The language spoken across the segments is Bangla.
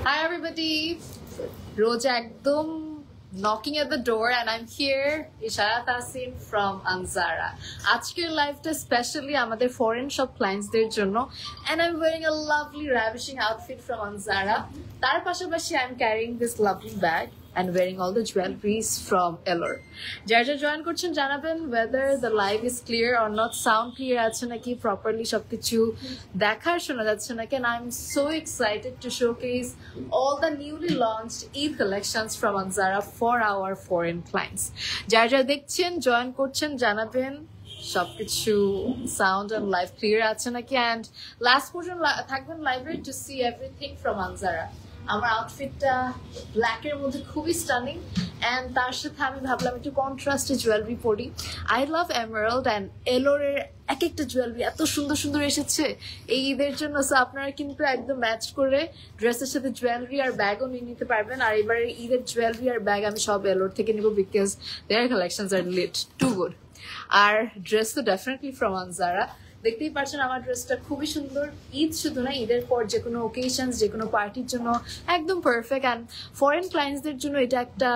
Hi everybody, Roja ekdom knocking at the door and I'm here, Ishaya Tasin from Anzara. Ajker live ta specially amader foreign shop clients der jonno and I'm wearing a lovely ravishing outfit from Anzara. Tar pashapashi I'm carrying this lovely bag and wearing all the jewelries from Elor. Jar join korchen janaben whether the live is clear or not, sound clear ache naki, properly সবকিছু দেখার শোনা যাচ্ছে নাকি, and I'm so excited to showcase all the newly launched Eid collections from Anzara for our foreign clients. jar দেখছেন join korchen janaben সবকিছু sound and live clear আছে নাকি, and last পর্যন্ত থাকবেন লাইভে to see everything from Anzara. আমার আউটফিটটা ব্ল্যাক এর মধ্যে খুবই স্টানিং এন্ড তার সাথে আমি ভাবলাম একটু কন্ট্রাস্টে জুয়েলারি পরি। আই লাভ এমারাল্ড এন্ড এলোরের এক একটা জুয়েলারি এত সুন্দর সুন্দর এসেছে এই ঈদের জন্য, সো আপনারা কিন্তু একদম ম্যাচ করে ড্রেসের সাথে জুয়েলারি আর ব্যাগও নিয়ে নিতে পারবেন। আর এবারে ঈদের জুয়েলারি আর ব্যাগ আমি সব এলোর থেকে নিব because their collections are lit too good. আর ড্রেস তো ডেফিনেটলি ফ্রম আনজারা। দেখতেই পাচ্ছেন আমার ড্রেসটা খুবই সুন্দর, ঈদ শুধু না ঈদের পর যে কোনো ওকেশনস যে কোনো পার্টির জন্য একদম পারফেক্ট। অ্যান্ড ফরেন ক্লায়েন্টসদের জন্য এটা একটা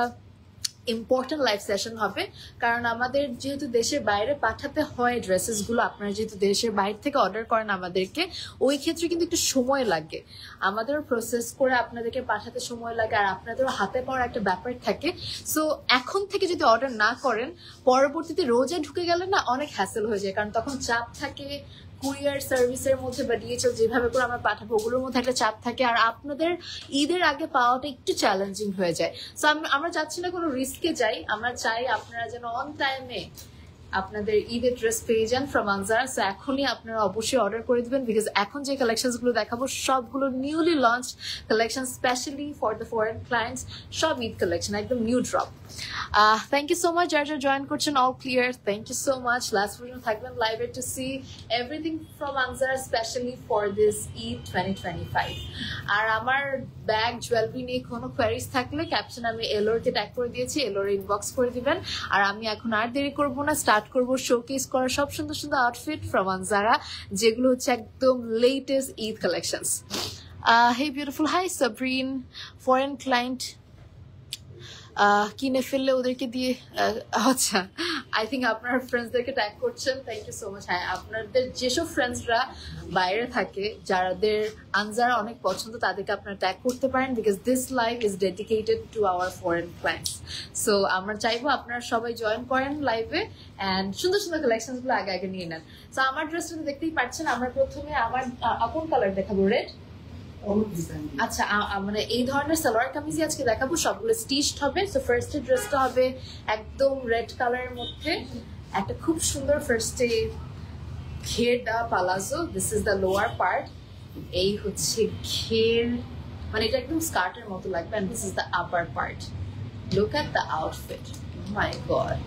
ইম্পর্টেন্ট লাইফ সেশন হবে, কারণ আমাদের যেহেতু দেশের বাইরে পাঠাতে হয় ড্রেসেসগুলো, আপনারা যেহেতু দেশের বাইরে থেকে অর্ডার করেন আমাদেরকে, ওই ক্ষেত্রে কিন্তু একটু সময় লাগে, আমাদেরও প্রসেস করে আপনাদেরকে পাঠাতে সময় লাগে আর আপনাদেরও হাতে পাওয়ার একটা ব্যাপার থাকে। সো এখন থেকে যদি অর্ডার না করেন পরবর্তীতে রোজায় ঢুকে গেলে না অনেক হ্যাসেল হয়ে যায়, কারণ তখন চাপ থাকে কুরিয়ার সার্ভিসের মধ্যে বা ডিএচএল যেভাবে করে আমরা পাঠাবো ওগুলোর মধ্যে একটা চাপ থাকে, আর আপনাদের ঈদের আগে পাওয়াটা একটু চ্যালেঞ্জিং হয়ে যায়। সো আমরা চাচ্ছি না কোনো রিস্কে যাই, আমরা চাই আপনারা যেন অন টাইমে আপনাদের ঈদের ড্রেস পেয়ে যান ফ্রম আনজারা। সো এখনই আপনারা অবশ্যই অর্ডার করে দিবেন বিকজ এখন যে কালেকশনস গুলো দেখাবো সবগুলো newly launch collection, specially for the foreign clients, সব ঈদ কালেকশন একদম new drop. Thank you so much যারা জয়েন করছেন, all clear, thank you so much. Last পর্যন্ত থাকবেন লাইভে to see everything from Anjara specially for this Eid 2025। আর আমার ব্যাগ জুয়েলারি নিয়ে কোনো কোয়ারিজ থাকলে ক্যাপশন আমি এলোরকে ট্যাগ করে দিয়েছি, এলোর ইনবক্স করে দিবেন। আর আমি এখন আর দেরি করবো না, স্টার্ট করবো শোকেস করা সব সুন্দর সুন্দর আউটফিট ফ্রম আনজারা যেগুলো হচ্ছে একদম latest Eid collections. Hey beautiful, hi Sabrin, foreign client কিনে ফেললে ওদেরকে দিয়ে, আচ্ছা আই থিঙ্ক আপনার ফ্রেন্ডসদেরকে ট্যাগ করছেন, থ্যাংক ইউ সো মাচ। হ্যাঁ, আপনাদের যেসব ফ্রেন্ডসরা বাইরে থাকে যাদের আনজারা অনেক পছন্দ তাদেরকে আপনারা ট্যাগ করতে পারেন because this live is dedicated to our foreign clients. So আমরা চাইবো আপনারা সবাই জয়েন করেন লাইভে অ্যান্ড সুন্দর সুন্দর কালেকশন গুলো আগে আগে নিয়ে নেন। সো আমার ড্রেসটা দেখতেই পাচ্ছেন, আমরা প্রথমে আমার কোন কালার দেখাবো, রেড। আচ্ছা, মানে এই ধরনের সালোয়ার কামিজই আজকে দেখাবো, সবগুলো স্টিচড হবে। সো ফার্স্টে ড্রেসটা হবে একদম রেড কালারের মধ্যে, একটা খুব সুন্দর ফার্স্টে ঘের দেওয়া palazzo, this is the lower part, এই হচ্ছে ঘের, মানে এটা একদম স্কার্টের মতো লাগবে, and this is the upper part. Look at the outfit, my god,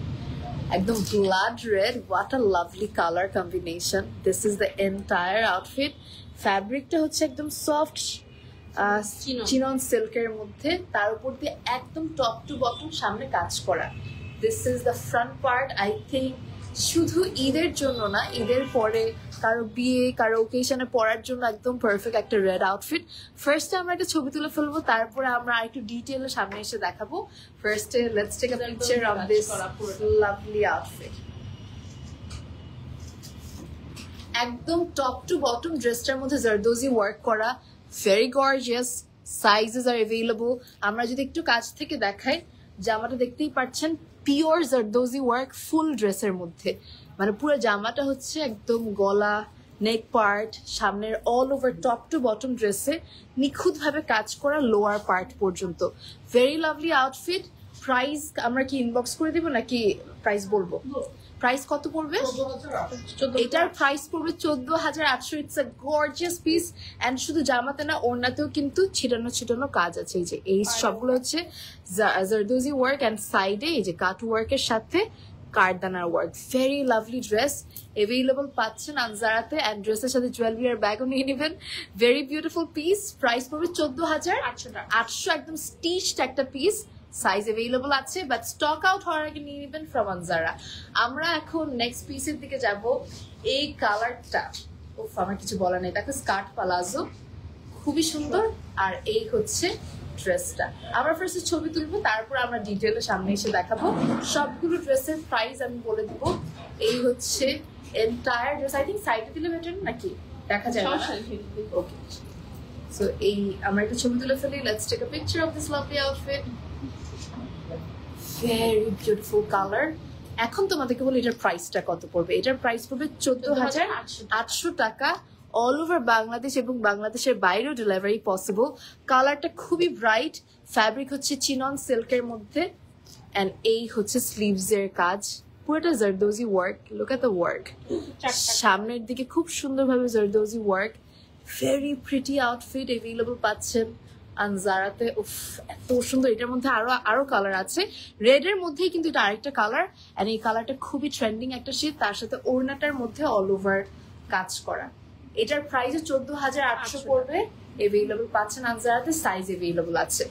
একদম blood red, what a lovely colour combination. This is the entire outfit. ফ্যাব্রিকটা হচ্ছে একদম সফট চিনন সিল্কের মধ্যে, তার উপর দিয়ে একদম টপ টু বটম সামনে কাজ করা। This is the front part. I think শুধু ঈদের জন্য না, ঈদের পরে কারো বিয়ে কারো ওকেশনে পরার জন্য একদম পারফেক্ট একটা রেড আউটফিট। ফার্স্টে আমরা একটা ছবি তুলে ফেলবো, তারপরে আমরা আরেকটু ডিটেইলে সামনে এসে দেখাবো। ফার্স্টে let's take a picture of this lovely outfit. একদম টপ টু বটম ড্রেসটার মধ্যে জারদোজি ওয়ার্ক করা, very gorgeous, sizes are available. আমরা যদি একটু কাছ থেকে দেখাই, জামাটা দেখতেই পাচ্ছেন পিওর জারদোজি ওয়ার্ক ফুল ড্রেসের মধ্যে, মানে পুরো জামাটা হচ্ছে একদম গলা, নেক পার্ট, সামনের all over top to bottom ড্রেসে নিখুঁতভাবে কাজ করা লোয়ার পার্ট পর্যন্ত। Very lovely outfit. প্রাইস আমরা কি ইনবক্স করে দিব নাকি প্রাইস বলবো? প্রাইস কত পড়বে? এটার প্রাইস পড়বে 14,800। It's a gorgeous piece and শুধু জামাতে না ওড়নাতেও কিন্তু ছিটানো ছিটানো কাজ আছে। এই যে এই সবগুলো হচ্ছে জারদোজি ওয়ার্ক এন্ড সাইডে এই যে কাট ওয়ার্কের সাথে কারদানার work. Very lovely dress available পাচ্ছেন আনজারাতে, এন্ড ড্রেসের সাথে জুয়েলারি আর ব্যাগও নিয়ে নেবেন। Very beautiful piece. প্রাইস পড়বে 14,800, একদম স্টিচড একটা পিস। সাইজ অ্যাভেলেবল আছে, বাট স্টক আউট হওয়ার আগে নিয়ে নেবেন ফ্রম আনজারা। আমরা এখন নেক্সট পিসের দিকে যাব। এই কালারটা, ওফ, আমার কিছু বলার নেই। দেখো স্কার্ট পালাজো, খুবই সুন্দর। আর এই হচ্ছে ড্রেসটা। আমরা ফার্স্টে ছবি তুলবো, তারপর আমরা ডিটেইলে সামনে এসে দেখাবো। সবগুলো ড্রেসের প্রাইস আমি বলে দিব। এই হচ্ছে এন্টায়ার ড্রেস। আই থিঙ্ক সাইডে দিলে বেটার নাকি দেখা যায় না? ওকে, সো এই আমরা একটা ছবি তুলে ফেলি। Let's take a picture of this lovely outfit. Very beautiful colour. এখন তোমাদেরকে বলি এটার প্রাইসটা কত পড়বে। এটার প্রাইস পড়বে 14,800 টাকা। অল ওভার বাংলাদেশ এবং বাংলাদেশের বাইরেও ডেলিভারি পসিবল। কালারটা খুবই ব্রাইট, ফ্যাব্রিক হচ্ছে চিনন সিল্কের মধ্যে, এন্ড এই হচ্ছে স্লিভস এর কাজ, পুরোটা zardozi work. Look at the work, সামনের দিকে খুব সুন্দরভাবে zardozi work. Very pretty outfit available পাচ্ছেন আনজারাতে। উফ, এত সুন্দর। এটার মধ্যে আরো কালার আছে, রেড এর মধ্যেই কিন্তু এটা আরেকটা কালার, এন্ড এই কালারটা খুবই ট্রেন্ডিং একটা শীত। তার সাথে ওড়নাটার মধ্যে অল ওভার কাজ করা। এটার প্রাইসও 14,800 পড়বে। অ্যাভেলেবল পাচ্ছেন আনজারাতে, সাইজ অ্যাভেলেবল আছে।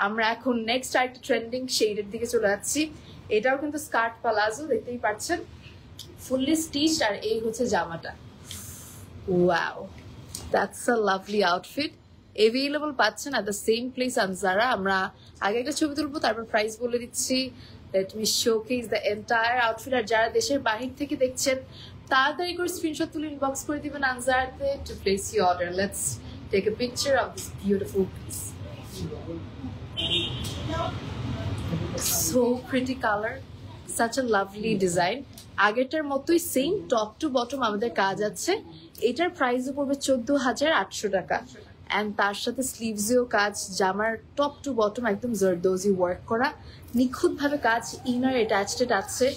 আমরা এখন নেক্সট আরেকটা ট্রেন্ডিং শেডের দিকে চলে যাচ্ছি। এটাও কিন্তু স্কার্ট প্লাজো, দেখতেই পাচ্ছেন, ফুললি স্টিচড। আর এই হচ্ছে জামাটা। Wow, that's a lovely outfit. Available পাচ্ছেন at the same place Anjara. আমরা আগে একটা ছবি তুলবো, তারপর প্রাইস বলে দিচ্ছি। Let me showcase the entire outfit. আর যারা দেশের বাহির থেকে দেখছেন তাড়াতাড়ি করে স্ক্রিনশট তুলে ইনবক্স করে দিবেন আনজারাতে to place your order. Let's take a picture of this beautiful piece. So pretty colour, such a lovely design. আগেরটার মতোই সেম টপ টু বটম আমাদের কাজ আছে। এটার প্রাইসও পড়বে 14,800 টাকা। অ্যান্ড তার সাথে স্লিভসেও কাজ, জামার টপ টু বটম একদম জারদোজি ওয়ার্ক করা, নিখুঁতভাবে কাজ, ইনার অ্যাটাচড আছে।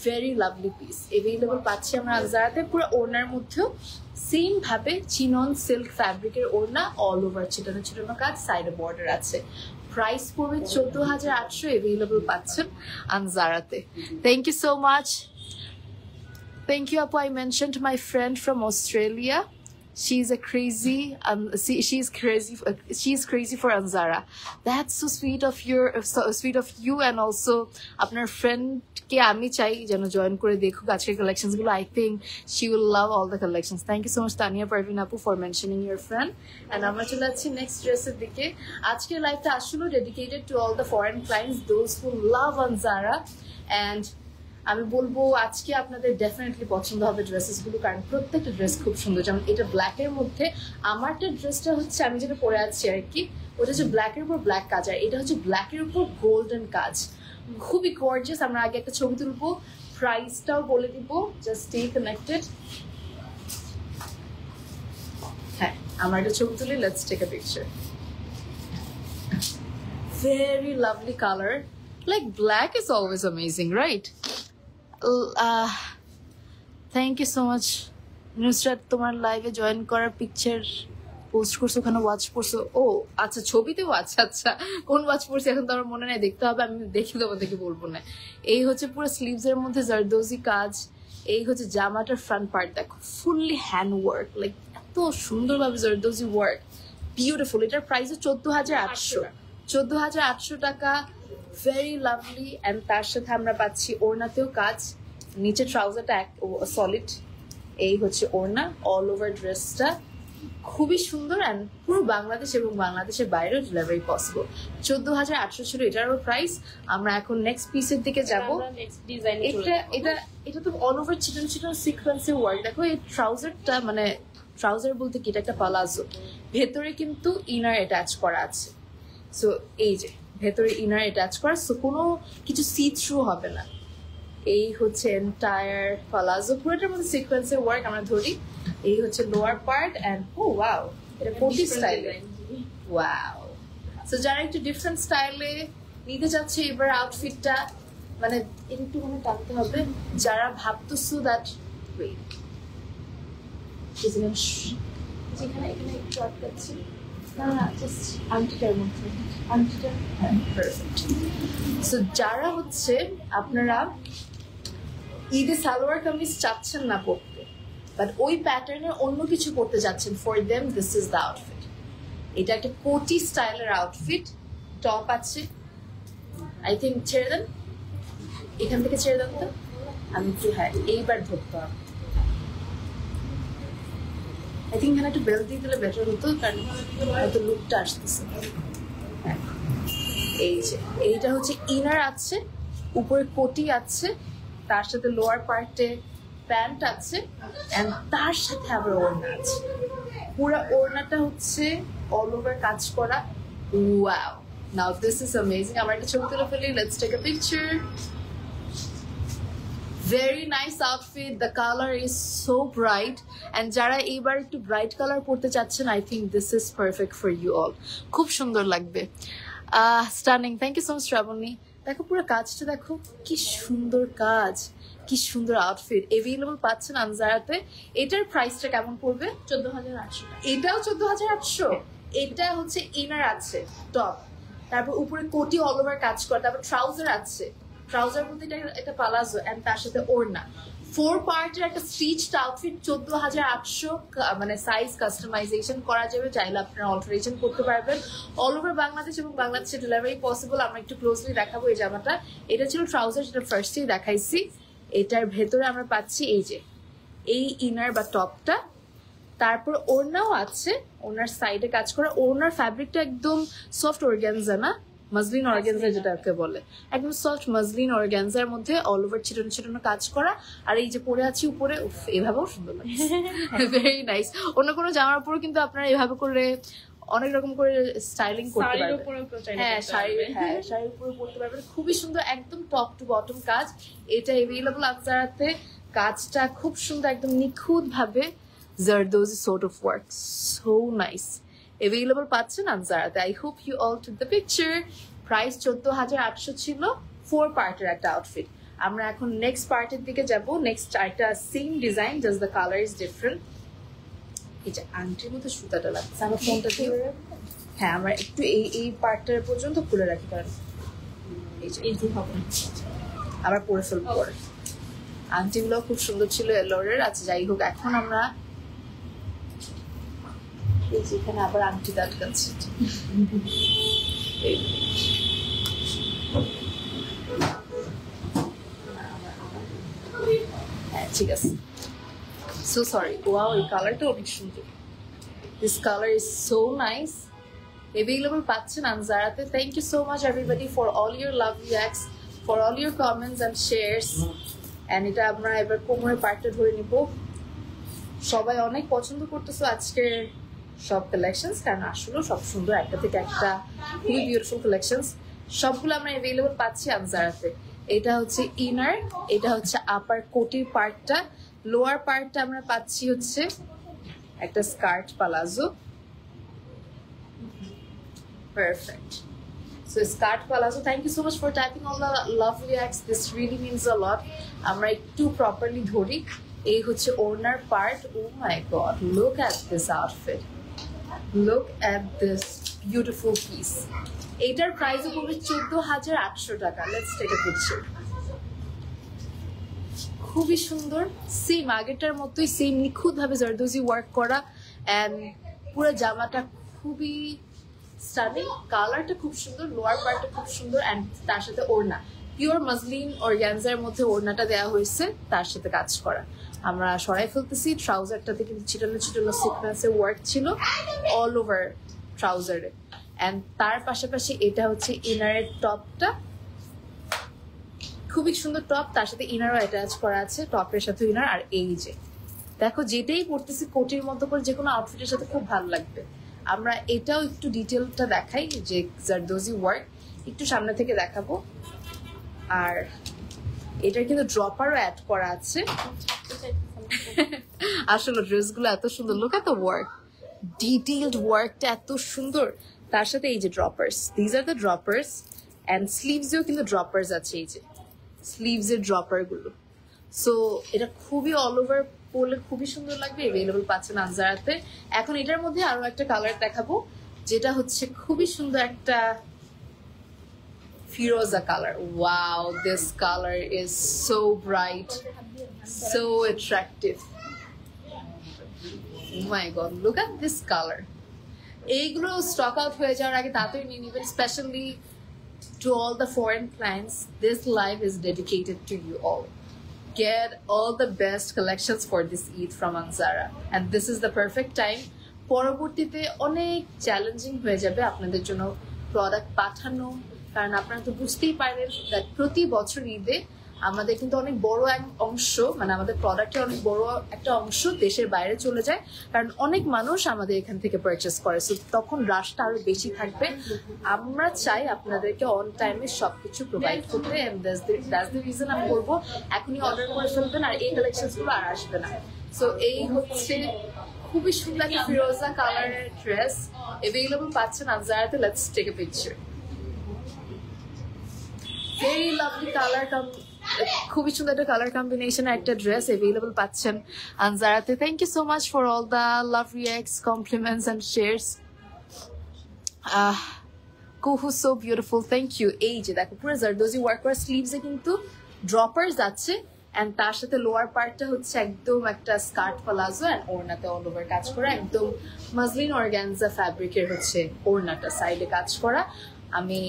Very lovely piece. অ্যাভেলেবল পাচ্ছি আমরা আনজারাতে। পুরো ওড়নার মধ্যেও সেম ভাবে চিনন সিল্ক ফ্যাব্রিকের ওড়না, অল ওভার ছিটানো ছিটানো কাজ, সাইডে বর্ডার আছে। প্রাইস পড়বে 14,800। অ্যাভেলেবল পাচ্ছেন আনজারাতে। Thank you so much. Thank you, Apu. I mentioned my friend from Australia. She's crazy for Anzara. That's so sweet of you, and also apnar friend ke ami chai jeno join kore dekhuk ajker collections gulo. I think she will love all the collections. Thank you so much Tania Parveen Apu for mentioning your friend. And amra chole jacchi next dress er dike. Ajker live ta asholo dedicated to all the foreign clients, those who love Anzara, and আমি বলবো আজকে আপনাদের ডেফিনেটলি পছন্দ হবে ড্রেসেস গুলো, কারণ প্রত্যেকটা ড্রেস খুব সুন্দর। যেমন এটা ব্ল্যাক এর মধ্যে, আমারটা ড্রেসটা হচ্ছে আমি যেটা পরে আছি আর কি, ওটা হচ্ছে ব্ল্যাক এর উপর ব্ল্যাক কাজ, আর এটা হচ্ছে ব্ল্যাক এর উপর গোল্ডেন কাজ, খুবই গর্জিয়াস। আমরা আগে একটা ছবি তুলবো, প্রাইসটাও বলে দিব, জাস্ট স্টে কানেক্টেড। হ্যাঁ, আমরা একটা ছবি তুলি, let's take a picture. Very lovely colour, like black is always amazing, right? Thank you so much Nusrat, তোমার লাইভে জয়েন করার পিকচার পোস্ট করছো, ওখানে ওয়াচ করছো। ও আচ্ছা, ছবিতেও আচ্ছা আচ্ছা, কোন ওয়াচ পড়ছি এখন তো আমার মনে নাই, দেখতে হবে, আমি দেখে দেবো, দেখে বলবো না। এই হচ্ছে পুরো স্লিভস এর মধ্যে জারদোজি কাজ। এই হচ্ছে জামাটার ফ্রন্ট পার্ট, দেখো ফুললি হ্যান্ড ওয়ার্ক, লাইক এত সুন্দরভাবে জারদোজি ওয়ার্ক, বিউটিফুল। এটার প্রাইস 14,800 14,800 টাকা। Very lovely. অ্যান্ড তার সাথে আমরা পাচ্ছি ওড়নাতেও কাজ, নিচে ট্রাউজারটা সলিড, এই হচ্ছে ওড়না, অল ওভার ড্রেসটা খুবই সুন্দর। অ্যান্ড পুরো বাংলাদেশ এবং বাংলাদেশের বাইরেও ডেলিভারি পসিবল। 14,800 ছিল এটারও প্রাইস। আমরা এখন নেক্সট পিসের দিকে যাবো। এটা তো অল ওভার চিটন চিটন সিকোয়েন্সের ওয়ার্ক। দেখো এই ট্রাউজারটা, মানে ট্রাউজার বলতে কি, এটা একটা পালাজো, ভেতরে কিন্তু ইনার অ্যাটাচ করা আছে। সো এই যে ভেতরে ইনার অ্যাটাচ করা, সো কোনো কিছু সি থ্রু হবে না। এই হচ্ছে এন্টায়ার পালাজো, পুরোটার মধ্যে সিকোয়েন্সের ওয়ার্ক আমরা ধরি। এই হচ্ছে লোয়ার পার্ট, অ্যান্ড ও ওয়াও, এটা কোটি স্টাইলে, ওয়াও। সো যারা একটু ডিফারেন্ট স্টাইলে নিতে চাচ্ছে এবার আউটফিটটা, মানে একটু মনে টানতে হবে, যারা ভাবতেছো দ্যাট ওয়েট যেখানে এখানে একটু আটকাচ্ছি না, জাস্ট আংটিটার মধ্যে, আংটিটা, হ্যাঁ পারফেক্ট। সো যারা হচ্ছে আপনারা ঈদে সালোয়ার কামিজ চাচ্ছেন না পরতে, বাট ওই প্যাটার্নের অন্য কিছু পরতে যাচ্ছেন, for them this is the outfit. এটা একটা কোটি স্টাইলের আউটফিট, টপ আছে, আই থিঙ্ক ছেড়ে দেন, এখান থেকে ছেড়ে দেন তো, আমি একটু, হ্যাঁ এইবার ধরতে হবে। আই থিঙ্ক এখানে একটু বেল্ট দিয়ে দিলে বেটার হতো, কারণ হয়তো লুকটা আসতেছে। এই যে এইটা হচ্ছে ইনার আছে, উপরে কোটি আছে, তার সাথে লোয়ার পার্টে প্যান্ট আছে, এন্ড তার সাথে আবার ওড়না আছে। পুরো ওড়নাটা হচ্ছে অল ওভার কাজ করা। Wow, now this is amazing. আমার একটা ছবি তুলে ফেলি, let's take a picture. Very nice outfit, the colour is so bright, and যারা এইবার একটু ব্রাইট কালার পরতে চাচ্ছেন, I think this is perfect for you all. খুব সুন্দর লাগবে। Stunning, thank you so much Shrabani. দেখো পুরো কাজটা দেখো, কি সুন্দর কাজ, কি সুন্দর আউটফিট। এভেলেবল পাচ্ছেন আনজারাতে। এটার প্রাইসটা কেমন পড়বে? 14,800 টাকা। এটাও 14,800। এটা হচ্ছে ইনার আছে, টপ, তারপর উপরে কোটি অল ওভার কাজ করা, তারপর ট্রাউজার আছে, ট্রাউজার মধ্যে এটা পালাজো, এন্ড তার সাথে ওড়না। 4 পার্টের একটা স্টিচড আউটফিট 14,800। মানে সাইজ কাস্টমাইজেশন করা যাবে, চাইলে আপনারা অল্টারেশন করতে পারবেন। অল ওভার বাংলাদেশ এবং বাংলাদেশে ডেলিভারি পসিবল। আমরা একটু ক্লোজলি দেখাবো এই জামাটা। এটা ছিল ট্রাউজার, যেটা ফার্স্টেই দেখাইছি। এটার ভেতরে আমরা পাচ্ছি এই যে এই ইনার বা টপটা, তারপর ওড়নাও আছে, ওনার সাইডে কাজ করা। ওড়নার ফ্যাব্রিকটা একদম সফট অর্গানজা, না মসলিন অর্গানজা যেটাকে বলে, একদম সফট মসলিন অর্গানজার মধ্যে অল ওভার ছিটানো ছিটানো কাজ করা। আর এই যে পরে আছি উপরে, এভাবেও সুন্দর লাগছে, ভেরি নাইস। অন্য কোনো জামার উপরও কিন্তু আপনারা এভাবে করে অনেক রকম করে স্টাইলিং করতে পারবেন। হ্যাঁ, শাড়ির উপরে পরতে পারবেন, খুবই সুন্দর, একদম টপ টু বটম কাজ। এটা এভেলেবল আনজারাতে। কাজটা খুব সুন্দর, একদম নিখুঁত ভাবে Zardozi sort of work. So nice. Available পাচ্ছেন আনজারাতে। I hope you all took the picture. Price 14,800 ছিল, 4 পার্টের একটা আউটফিট। আমরা এখন নেক্সট পার্টের দিকে যাব। নেক্সট একটা same design, just the colour is different. এই যে আংটির মধ্যে সুতাটা লাগছে, আমার ফোনটা দিয়ে, হ্যাঁ আমরা একটু এই পার্টটার পর্যন্ত খুলে রাখি, কারণ এই যে আবার পরে ফেলবো পরে। আংটিগুলো খুব সুন্দর ছিল এলোরের। আচ্ছা যাই হোক, এখন আমরা এখানে আবার আংটি আটকাচ্ছি। হ্যাঁ ঠিক আছে, সো সরি। ওয়াও, এই কালারটা অনেক সুন্দর। This colour is so nice. Available পাচ্ছেন আনজারাতে। Thank you so much everybody for all your lovely acts, for all your comments and shares. And এটা আমরা এবার কোমরের পার্টটা ধরে নিব। সবাই অনেক পছন্দ করতেছো আজকের সব কালেকশনস, কারণ আসলে সব সুন্দর, একটা থেকে একটা খুবই বিউটিফুল কালেকশনস। সবগুলো আমরা অ্যাভেলেবল পাচ্ছি আনজারাতে। এটা হচ্ছে ইনার, এটা হচ্ছে আপার কোটির পার্টটা, লোয়ার পার্টটা আমরা পাচ্ছি হচ্ছে একটা skirt palazzo. Perfect. So skirt palazzo. Thank you so much for typing all the lovely acts, this really means a lot. আমরা একটু প্রপারলি ধরি। এই হচ্ছে ওড়নার part. Oh my god, look at this outfit, look at this beautiful piece. এইটার প্রাইসও পড়বে 14,800 টাকা। Let's take a picture. খুবই সুন্দর, সেম আগেরটার মতোই, সেম নিখুঁত ভাবে জারদোজি ওয়ার্ক করা, অ্যান্ড পুরো জামাটা খুবই স্টানিং। কালারটা খুব সুন্দর, লোয়ার পার্টটা খুব সুন্দর, অ্যান্ড তার সাথে ওড়না পিওর মসলিন অর্গানজার মধ্যে ওড়নাটা দেওয়া হয়েছে, তার সাথে কাজ করা। আমরা সরাই ফেলতেছি। ট্রাউজারটাতে কিন্তু ছিটানো ছিটানো সিকোয়েন্সে ওয়ার্ক ছিল অল ওভার ট্রাউজারে, অ্যান্ড তার পাশাপাশি এটা হচ্ছে ইনারের টপটা, খুবই সুন্দর টপ, তার সাথে ইনারও অ্যাটাচ করা আছে, টপের সাথে ইনার। আর এই যে দেখো, যেটাই পড়তেছি কোটির মতো করে যে কোনো আউটফিটের সাথে খুব ভালো লাগবে। আমরা এটাও একটু ডিটেলটা দেখাই, যে জারদোজি ওয়ার্ক একটু সামনে থেকে দেখাবো। আর এটার কিন্তু ড্রপারও অ্যাড করা আছে। আসলে ড্রেসগুলো এত সুন্দর, লুক এত ওয়ার্ক, ডিটেইলড ওয়ার্কটা এত সুন্দর। তার সাথে এই যে ড্রপার্স, দিজ আর দ্য ড্রপার্স, অ্যান্ড স্লিভসেও কিন্তু ড্রপার্স আছে, এই যে স্লিভসের ড্রপার গুলো। সো এটা খুবই অল ওভার পরলে খুবই সুন্দর লাগবে। এভেলেবল পাচ্ছেন আনজারাতে। এখন এটার মধ্যে আরো একটা কালার দেখাবো, যেটা হচ্ছে খুবই সুন্দর একটা ফিরোজা colour. Wow, this colour is so bright, so attractive. My god, look at this colour. এইগুলো স্টক আউট হয়ে যাওয়ার আগে তাড়াতাড়ি নিয়ে নেবেন। Specially to all the foreign clients, this live is dedicated to you all. get all the best collections for this Eid from Anzara, and this is the perfect time. পরবর্তীতে অনেক চ্যালেঞ্জিং হয়ে যাবে আপনাদের জন্য প্রোডাক্ট পাঠানো, কারণ আপনারা তো বুঝতেই পারেন দ্যাট প্রতি বছর ঈদে আমাদের কিন্তু অনেক বড় এক অংশ, মানে আমাদের প্রোডাক্টের অনেক বড় একটা অংশ দেশের বাইরে চলে যায়, কারণ অনেক মানুষ আমাদের এখান থেকে পারচেস করে, সো তখন রাশটা আরো বেশি থাকবে। আমরা চাই আপনাদেরকে অন টাইমে সবকিছু প্রোভাইড করতে, এন্ড দ্যাটস দ্য রিজন আমি বলবো এখনই অর্ডার করে ফেলবেন, আর এই কালেকশনস গুলো আর আসবে না। সো এই হচ্ছে খুবই সুন্দর একটা ফিরোজা কালারের ড্রেস এভেইলেবল পাচ্ছেন আনজারাতে। Let's take a picture. Very lovely colour, খুবই সুন্দর একটা কালার কম্বিনেশন একটা ড্রেস এভেইলেবল পাচ্ছেন আনজারাতে। Thank you so much for all the love reacts, compliments and shares. Kuhu so beautiful, thank you. এই যে দেখো পুরো জারদোজি ওয়ার্ক করা স্লিভসে কিন্তু ড্রপার্স আছে, এন্ড তার সাথে লোয়ার পার্টটা হচ্ছে একদম একটা স্কার্ট প্লাজো, এন্ড ওড়নাতে অল ওভার কাজ করা, একদম মাসলিন অর্গানজা ফ্যাব্রিকের হচ্ছে ওড়নাটা, সাইডে কাজ করা। আমি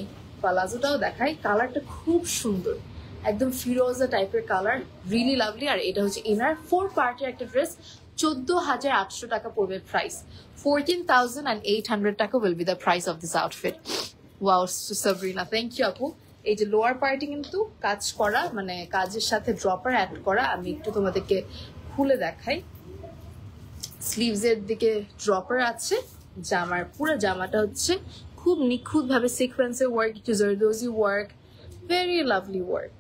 প্লাজোটাও দেখাই, কালারটা খুব সুন্দর, একদম ফিরোজা টাইপের কালার, রিয়েলি লাভলি। আর এটা হচ্ছে ইনার 4 পার্টের একটা ড্রেস, 14,800 টাকা পড়বে প্রাইস। 14,800 টাকা will be the price of this outfit. Wow Sabrina, thank you আপু। এই যে লোয়ার পার্টে কিন্তু কাজ করা, মানে কাজের সাথে ড্রপার অ্যাড করা। আমি একটু তোমাদেরকে খুলে দেখাই। স্লিভস এর দিকে ড্রপার আছে, জামার পুরো জামাটা হচ্ছে খুব নিখুঁত ভাবে সিকোয়েন্সের ওয়ার্ক, একটু zardozi work, very lovely work,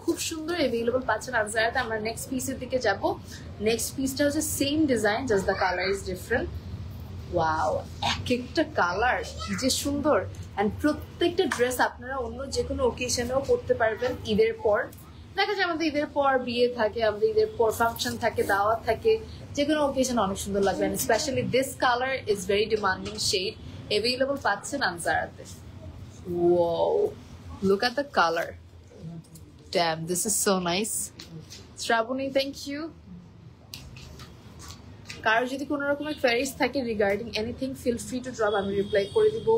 খুব সুন্দর এভেইলেবল পাচ্ছেন আনজারাতে। আমরা নেক্সট পিসের দিকে যাব। নেক্সট পিসটা হচ্ছে same design, just the colour is different. Wow, এক একটা কালার কি যে সুন্দর, অ্যান্ড প্রত্যেকটা ড্রেস আপনারা অন্য যে কোনো ওকেশনেও পরতে পারবেন। ঈদের পর দেখা যায় আমাদের ঈদের পর বিয়ে থাকে, আমাদের ঈদের পর ফাংশন থাকে, দাওয়াত থাকে, যে কোনো ওকেশন অনেক সুন্দর লাগবে। And specially this colour is very demanding shade available পাচ্ছেন আনজারাতে। Wow, look at the color. Damn, this is so nice. Shravani, thank you. কারো যদি কোনো রকমের কোয়ারিজ থাকে regarding anything, feel free to drop, আমি রিপ্লাই করে দিব।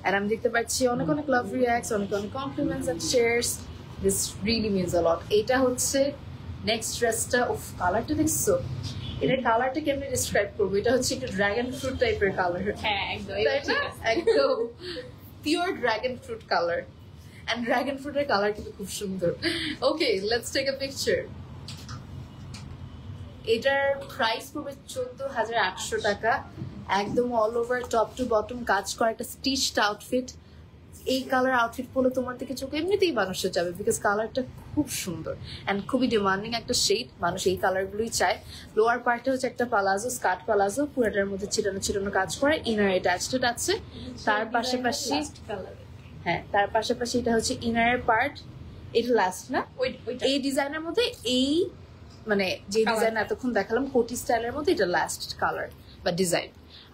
এন্ড আমি দেখতে পাচ্ছি অনেক অনেক লাভ রিঅ্যাক্টস, অনেক অনেক compliments and shares. This really means a lot. এটা হচ্ছে নেক্সট ড্রেসটা। উফ, কালারটা দেখছো? এটার কালারটা কেমনে ডিসক্রাইব করবো? এটা হচ্ছে একটু ড্রাগন ফ্রুট টাইপের কালার। হ্যাঁ, একদম pure dragon fruit colour, and dragon fruit এর কালার কিন্তু খুব সুন্দর। ওকে, লেটস টেক আ পিকচার। এটার প্রাইস পড়বে 14,800 টাকা, একদম all over top to bottom কাজ করা একটা স্টিচড আউটফিট। এই কালার আউটফিট পরলে তোমার থেকে চোখ এমনিতেই মানুষের যাবে, বিকজ কালারটা খুব সুন্দর অ্যান্ড খুবই ডিমান্ডিং একটা শেড। মানুষ এই কালারগুলোই চায়। লোয়ার পার্টে হচ্ছে একটা পালাজো, স্কার্ট পালাজো, পুরোটার মধ্যে ছিটানো ছিটানো কাজ করে, ইনার অ্যাটাচড আছে। তার পাশাপাশি হ্যাঁ, তার পাশাপাশি এটা হচ্ছে ইনারের পার্ট। এটা লাস্ট না, এই ডিজাইনের মধ্যে এই মানে যে ডিজাইন এতক্ষণ দেখালাম কোটি স্টাইলের মধ্যে, এটা লাস্ট কালার বা ডিজাইন।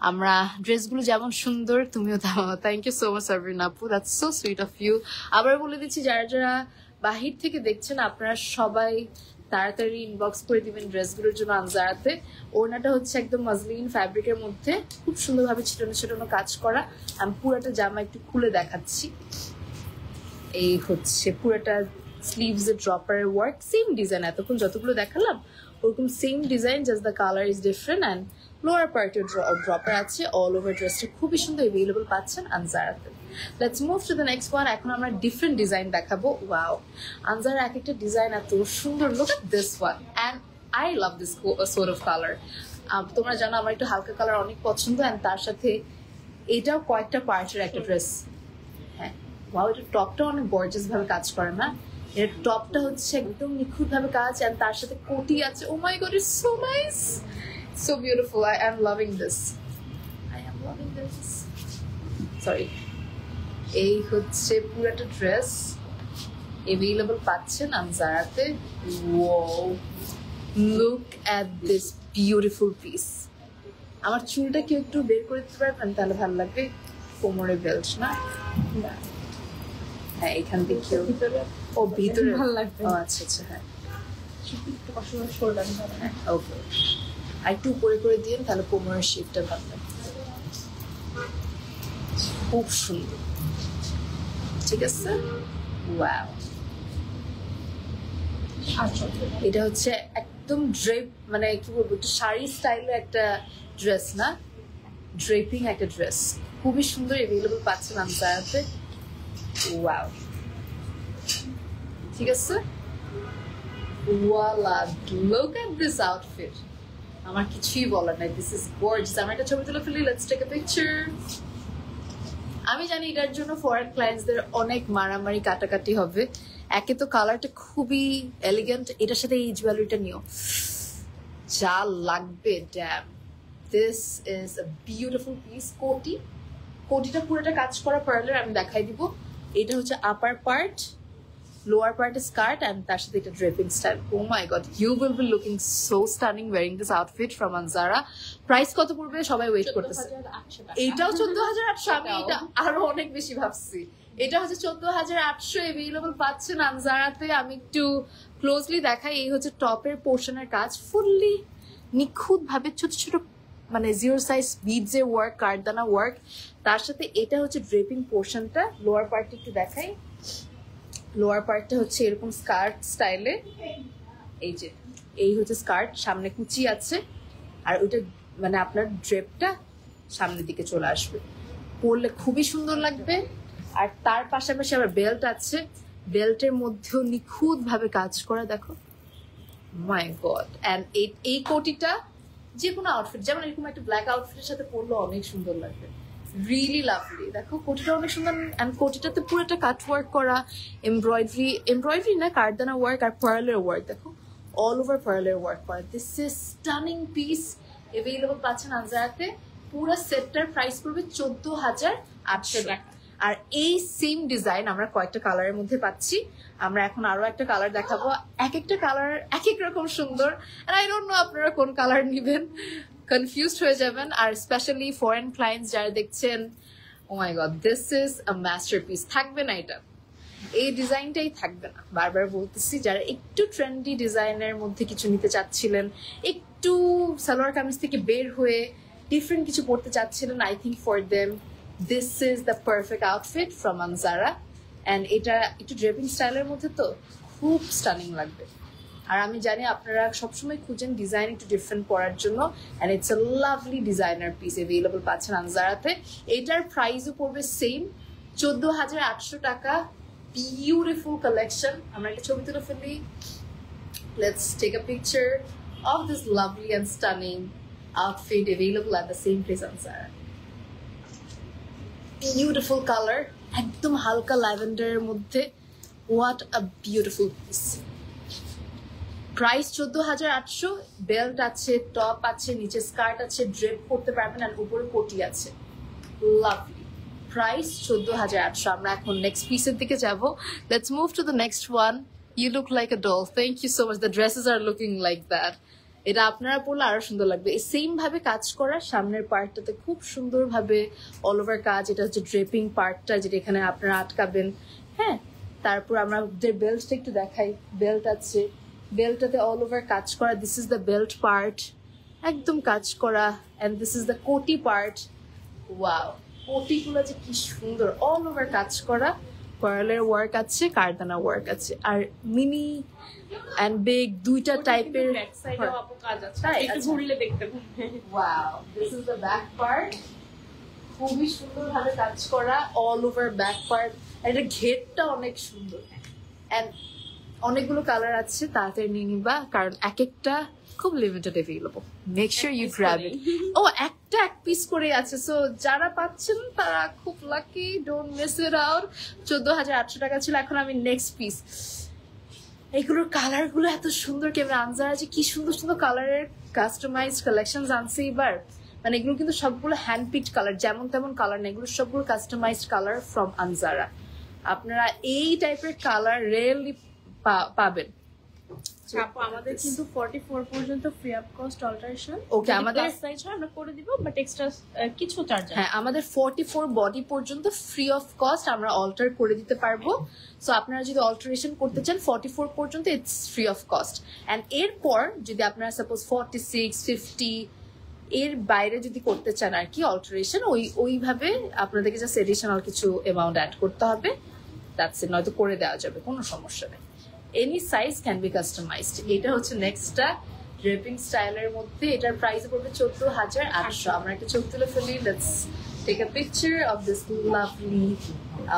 আমরা ড্রেসগুলো যেমন সুন্দর, তুমিও তেমন। Thank you so much Sabrina আপু, that's so sweet of you. আবার বলে দিচ্ছি, যারা যারা বাহির থেকে দেখছেন আপনারা সবাই তাড়াতাড়ি ইনবক্স করে দিবেন ড্রেসগুলোর জন্য আনজারাতে। ওড়নাটা হচ্ছে একদম মাসলিন ফ্যাব্রিকের মধ্যে খুব সুন্দরভাবে ছিটানো ছিটানো কাজ করা। আমি পুরোটা জামা একটু খুলে দেখাচ্ছি। এই হচ্ছে পুরোটা স্লিভস এর ড্রপারের ওয়ার্ক, সেম ডিজাইন এতক্ষণ যতগুলো দেখালাম ওরকম same design, just the colour is different. And lower পার্টের ড্রপার আছে। অল ওভার ড্রেসটা খুবই সুন্দর এভেইলেবল পাচ্ছেন আনজারাতে। Let's move to the next one. এখন আমরা ডিফারেন্ট ডিজাইন দেখাবো। ওয়াও, আনজারা এক একটা ডিজাইন এত সুন্দর। Look at this one, and I love this sort of colour. তোমরা জানো আমার একটু হালকা কালার অনেক পছন্দ, অ্যান্ড তার সাথে এটাও কয়েকটা পার্টের একটা ড্রেস। হ্যাঁ, ওয়াও, এটা টপটা অনেক গর্জিয়াস ভাবে কাজ করে না? এর টপটা হচ্ছে একদম নিখুঁত ভাবে কাজ, অ্যান্ড তার সাথে কোটি আছে। Oh my god, it's so nice, so beautiful. I am loving this. Sorry. এই হচ্ছে পুরোটা ড্রেস এভেইলেবল পাচ্ছেন আনজারাতে। Wow, look at this beautiful piece. আমার চুলটা কেউ একটু বের করে দিতে পারবেন তাহলে ভালো লাগবে। কোমরে বেল্ট না, হ্যাঁ এখান থেকে কেউ ও ভিতরে ভালো লাগবে। ও আচ্ছা আচ্ছা, হ্যাঁ ওকে, আর একটু উপরে করে দিন তাহলে কোমরের শেপটা ভালো লাগবে। খুব সুন্দর, ঠিক আছে। ওয়াও, এটা হচ্ছে একদম ড্রেপ, মানে কি বলবো, একটু শাড়ি স্টাইলের একটা ড্রেস, না ড্রেপিং একটা ড্রেস, খুবই সুন্দর, এভেলেবল পাচ্ছেন আনজারাতে। ওয়াও, ঠিক আছে। ওয়ালা, লুক এট দিস আউটফিট, আমার কিছুই বলার নাই, দিস ইজ গর্জিয়াস। আমরা একটা ছবি তুলে ফেলি, লেটস টেক আ পিকচার। আমি জানি এটার জন্য ফরেন ক্লায়েন্টসদের অনেক মারামারি কাটাকাটি হবে। একে তো কালারটা খুবই এলিগেন্ট, এটার সাথে এই জুয়েলারিটা নিও, যা লাগবে, damn. This is a beautiful piece. কোটিটা পুরোটা কাজ করা পার্লার, আমি দেখাই দিব। এটা হচ্ছে upper part, lower part skirt, and তার সাথে এটা draping style. Oh my god, you will be looking so stunning wearing this outfit from Anjara. Price কত পড়বে সবাই ওয়েট করতেছে? এটাও 14,800। আমি এটা আরো অনেক বেশি ভাবছি। এটা হচ্ছে 14,800, এভেলেবল পাচ্ছেন আনজারাতে। আমি একটু ক্লোজলি দেখাই। এই হচ্ছে টপের পোর্শনের কাজ, ফুললি নিখুঁত ভাবে ছোট ছোট মানে জিরো সাইজ বিডস এর ওয়ার্ক, কারদানা ওয়ার্ক। তার সাথে এটা হচ্ছে ড্রেপিং পোর্শনটা। লোয়ার পার্টটা একটু দেখাই। লোয়ার পার্টটা হচ্ছে এরকম স্কার্ট স্টাইলে, এই যে এই হচ্ছে স্কার্ট, সামনে কুচি আছে, আর ওইটা মানে আপনার ড্রেপটা সামনের দিকে চলে আসবে, পরলে খুবই সুন্দর লাগবে। আর তার পাশাপাশি আবার বেল্ট আছে, বেল্টের মধ্যেও নিখুঁত ভাবে কাজ করা, দেখো, মাই গড। অ্যান্ড এই কোটিটা যে কোনো আউটফিট, যেমন এরকম একটা ব্ল্যাক আউটফিটের সাথে পরলে অনেক সুন্দর লাগবে, রিয়েলি লাভলি। দেখো কোটিটা অনেক সুন্দর, অ্যান্ড কোটিটাতে পুরোটা কাট ওয়ার্ক করা, এমব্রয়ডারি না, কারদানা ওয়ার্ক আর পার্লের ওয়ার্ক, দেখো অল ওভার পার্লের ওয়ার্ক করা। This is stunning piece, available পাচ্ছেন আনজারাতে। পুরো সেটটার প্রাইস পড়বে 14,800 টাকা। আর এই সেম ডিজাইন আমরা কয়েকটা কালারের মধ্যে পাচ্ছি। আমরা এখন আরো একটা কালার দেখাবো, এক একটা কালার এক এক রকম সুন্দর। আই ডোন্ট নো আপনারা কোন কালার নিবেন, কনফিউজড হয়ে যাবেন। আর স্পেশালি ফরেন ক্লায়েন্টস যারা দেখছেন, oh my God, this is a masterpiece. থাকবে না এটা, এই ডিজাইনটাই থাকবে না, বারবার বলতেছি। যারা একটু ট্রেন্ডি ডিজাইনের মধ্যে কিছু নিতে চাচ্ছিলেন, একটু সালোয়ার কামিজ থেকে বের হয়ে ডিফারেন্ট কিছু পড়তে চাচ্ছিলেন, I think for them this is the perfect outfit from Anzara. And এটা একটু ড্রেপিং স্টাইলের মধ্যে তো খুব স্টানিং লাগবে। আর আমি জানি আপনারা সবসময় খুঁজেন ডিজাইন একটু ডিফারেন্ট পড়ার জন্য, and it's a lovely designer piece, available পাচ্ছেন আনজারাতে। এটার প্রাইসও পড়বে সেম, 14,800 টাকা। Beautiful collection. আমরা একটা ছবি তুলে ফেলি, let's take a picture of this lovely and stunning outfit available at the same place on Zara. Beautiful color, একদম হালকা ল্যাভেন্ডারের মধ্যে। What a beautiful piece. Price 14,800। Belt আছে, টপ আছে, নিচে স্কার্ট আছে, ড্রেপ করতে পারবেন, আর উপরে কোটি আছে। লাভলি। প্রাইস 14,800। আমরা এখন নেক্সট পিসের দিকে যাব। Let's move to the next one. You look like a doll. Thank you so much. The dresses are looking like that. এটা আপনারা পরলে আরো সুন্দর লাগবে। এই সেম ভাবে কাজ করা, সামনের পার্টটাতে খুব সুন্দর ভাবে অল ওভার কাজ। এটা হচ্ছে ড্রেপিং পার্টটা, যেটা এখানে আপনারা আটকাবেন। হ্যাঁ, তারপর আমরা বেল্টটা একটু দেখাই। বেল্ট আছে, বেল্টটাতে অল ওভার কাজ করা। This is the belt part, একদম কাজ করা। অ্যান্ড দিস ইজ দ্য কোটি পার্ট। ওয়াও, কোটিগুলো যে কি সুন্দর, অল ওভার কাজ করা। পার্লের ওয়ার্ক আছে, কারদানা ওয়ার্ক আছে, আর মিনি এন্ড বিগ দুইটা টাইপের কাজ আছে, একটু ঘুরলে দেখতে পাবেন। Wow, this is the back part, খুবই সুন্দর ভাবে কাজ করা, অল ওভার ব্যাক পার্ট। এটা ঘেরটা অনেক সুন্দর, এন্ড অনেকগুলো কালার আছে, তাড়াতাড়ি নিয়ে নিবা, কারণ এক একটা খুব limited available. Make sure you grab it. ও, একটা এক পিস করে আছে, সো যারা পাচ্ছেন তারা খুব lucky, don't miss it out. 14,800 টাকা ছিল। এখন আমি নেক্সট পিস, এইগুলোর কালার গুলো এত সুন্দর। কেমন আনজারা যে কি সুন্দর সুন্দর কালারের কাস্টমাইজড কালেকশন আনছে এবার। মানে এগুলো কিন্তু সবগুলো হ্যান্ড পিকড কালার, যেমন তেমন কালার না, এগুলো সবগুলো কাস্টমাইজড কালার ফ্রম আনজারা। আপনারা এই টাইপের কালার রেয়ারলি পাবেন। আপু আমাদের কিন্তু 44 পর্যন্ত ফ্রি অফ কস্ট অল্টারেশন। ওকে, আমাদের সাইজ আমরা করে দিব, বাট এক্সট্রা কিছু চার্জ। হ্যাঁ, আমাদের 44 বডি পর্যন্ত ফ্রি অফ কস্ট আমরা অল্টার করে দিতে পারবো। সো আপনারা যদি অল্টারেশন করতে চান 44 পর্যন্ত it's free of cost. And এরপর যদি আপনারা সাপোজ 46, 50 এর বাইরে যদি করতে চান আর কি অল্টারেশন, ওইভাবে আপনাদেরকে জাস্ট এডিশনাল কিছু অ্যামাউন্ট অ্যাড করতে হবে। দ্যাটস ইট, নয়তো করে দেওয়া যাবে, কোনো সমস্যা নেই। Any size can be customised. এটা হচ্ছে নেক্সটটা ড্রেপিং স্টাইলের মধ্যে, এটার প্রাইস পড়বে 14,800। আমরা একটা চোখ তুলে ফেলি, let's take a picture of this lovely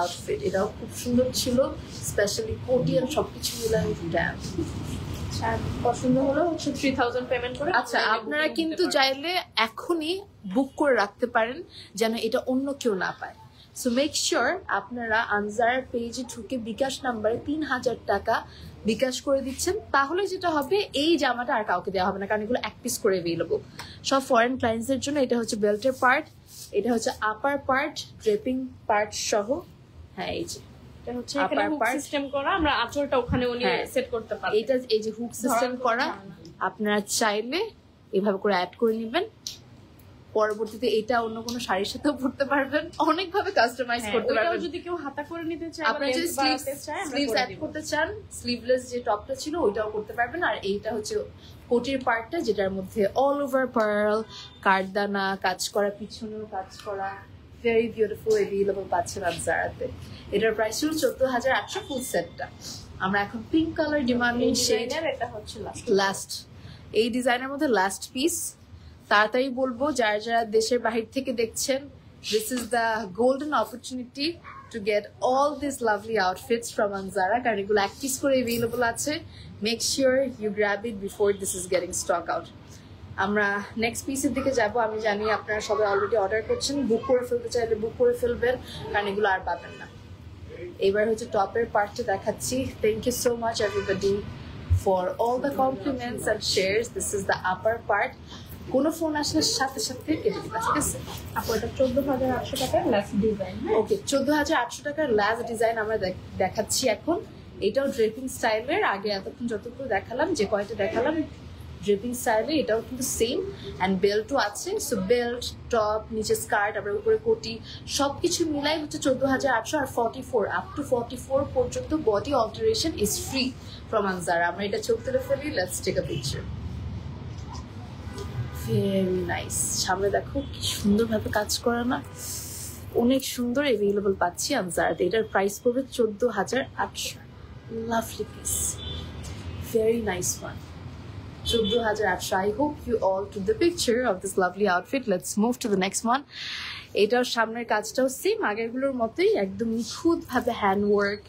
outfit. এটাও খুব সুন্দর ছিল, স্পেশালি কোটি এন্ড সবকিছু মিলাই ড্যাম। পছন্দ হলো হচ্ছে 3000 পেমেন্ট করে। আচ্ছা, আপনারা কিন্তু চাইলে এখনই বুক করে রাখতে পারেন যেন এটা অন্য কেউ না পায়। সো মেক শিওর আপনারা আনজার পেজে ঢুকে বিকাশ নাম্বারে 3000 টাকা বিকাশ করে দিচ্ছেন, তাহলে যেটা হবে এই জামাটা আর কাউকে দেওয়া হবে না, কারণ এগুলো এক পিস করে অ্যাভেলেবল সব ফরেন ক্লায়েন্টসদের জন্য। এটা হচ্ছে বেল্টের পার্ট, এটা হচ্ছে আপার পার্ট, ড্রেপিং পার্ট সহ। হ্যাঁ, এই যে এটা হচ্ছে এখানে হুক সিস্টেম করা, আমরা আঁচলটা ওখানে উনি সেট করতে পারবো। এটা এই যে হুক সিস্টেম করা, আপনারা চাইলে এভাবে করে অ্যাড করে নেবেন। পরবর্তীতে এটা অন্য কোনো শাড়ির সাথেও পরতে পারবেন, অনেক ভাবে কাস্টমাইজ করতে পারবেন। যদি কেউ হাতা করে নিতে চায়, আপনারা যদি স্লিভস অ্যাড করতে চান, স্লিভলেস যে টপটা ছিল ওইটাও করতে পারবেন। আর এইটা হচ্ছে কোটির পার্টটা, যেটার মধ্যে অল ওভার পার্ল, কাঠদানা কাজ করা, পিছনেও কাজ করা, ভেরি বিউটিফুল অ্যাভেলেবল পাচ্ছেন আনজারাতে। এটার প্রাইস ছিল 14,800 ফুল সেটটা। আমরা এখন পিঙ্ক কালার ডিমান্ডিং শেড, এটা হচ্ছে লাস্ট এই ডিজাইনের মধ্যে লাস্ট পিস। তাড়াতাড়ি বলবো, যারা যারা দেশের বাহির থেকে দেখছেন, this is the golden opportunity to get all this lovely outfits from Anzara, কারণ এগুলো এক পিস করে অ্যাভেলেবল আছে। Make sure you grab it before this is getting stock out. আমরা নেক্সট পিসের দিকে যাব। আমি জানি আপনারা সবাই অলরেডি অর্ডার করছেন, বুক করে ফেলতে চাইলে বুক করে ফেলবেন, কারণ এগুলো আর পাবেন না। এবার হচ্ছে টপের পার্টটা দেখাচ্ছি। Thank you so much everybody for all the compliments and shares. This is the upper part. কোনো ফোন আসলে সাথে সাথে কেটে দিবা, ঠিক আছে? আপু এটা 14,800 টাকার ল্যাস ডিজাইন। ওকে, 14,800 টাকার ল্যাস ডিজাইন আমরা দেখাচ্ছি এখন। এটাও ড্রেপিং স্টাইলের। আগে এতক্ষণ যতগুলো দেখালাম, যে কয়টা দেখালাম ড্রেপিং স্টাইলে, এটাও কিন্তু সেম। অ্যান্ড বেল্টও আছে। সো বেল্ট, টপ, নিচে স্কার্ট, আবার উপরে কোটি, সবকিছু মিলাই হচ্ছে 14,800। আর 44 আপ টু 44 পর্যন্ত body alteration is free from Anzara. আমরা এটা চোখ তুলে ফেলি, let's take a picture. Very nice. সামনে দেখো কি সুন্দরভাবে কাজ করা না, অনেক সুন্দর অ্যাভেলেবল পাচ্ছি আনজারাতে। এটার প্রাইস পড়বে 14,800। Lovely piece, very nice one. 14,800. I hope you all took the picture of this lovely outfit. Let's move to the next one. এটার সামনের কাজটাও সেম আগেরগুলোর মতোই, একদম নিখুঁত ভাবে hand work.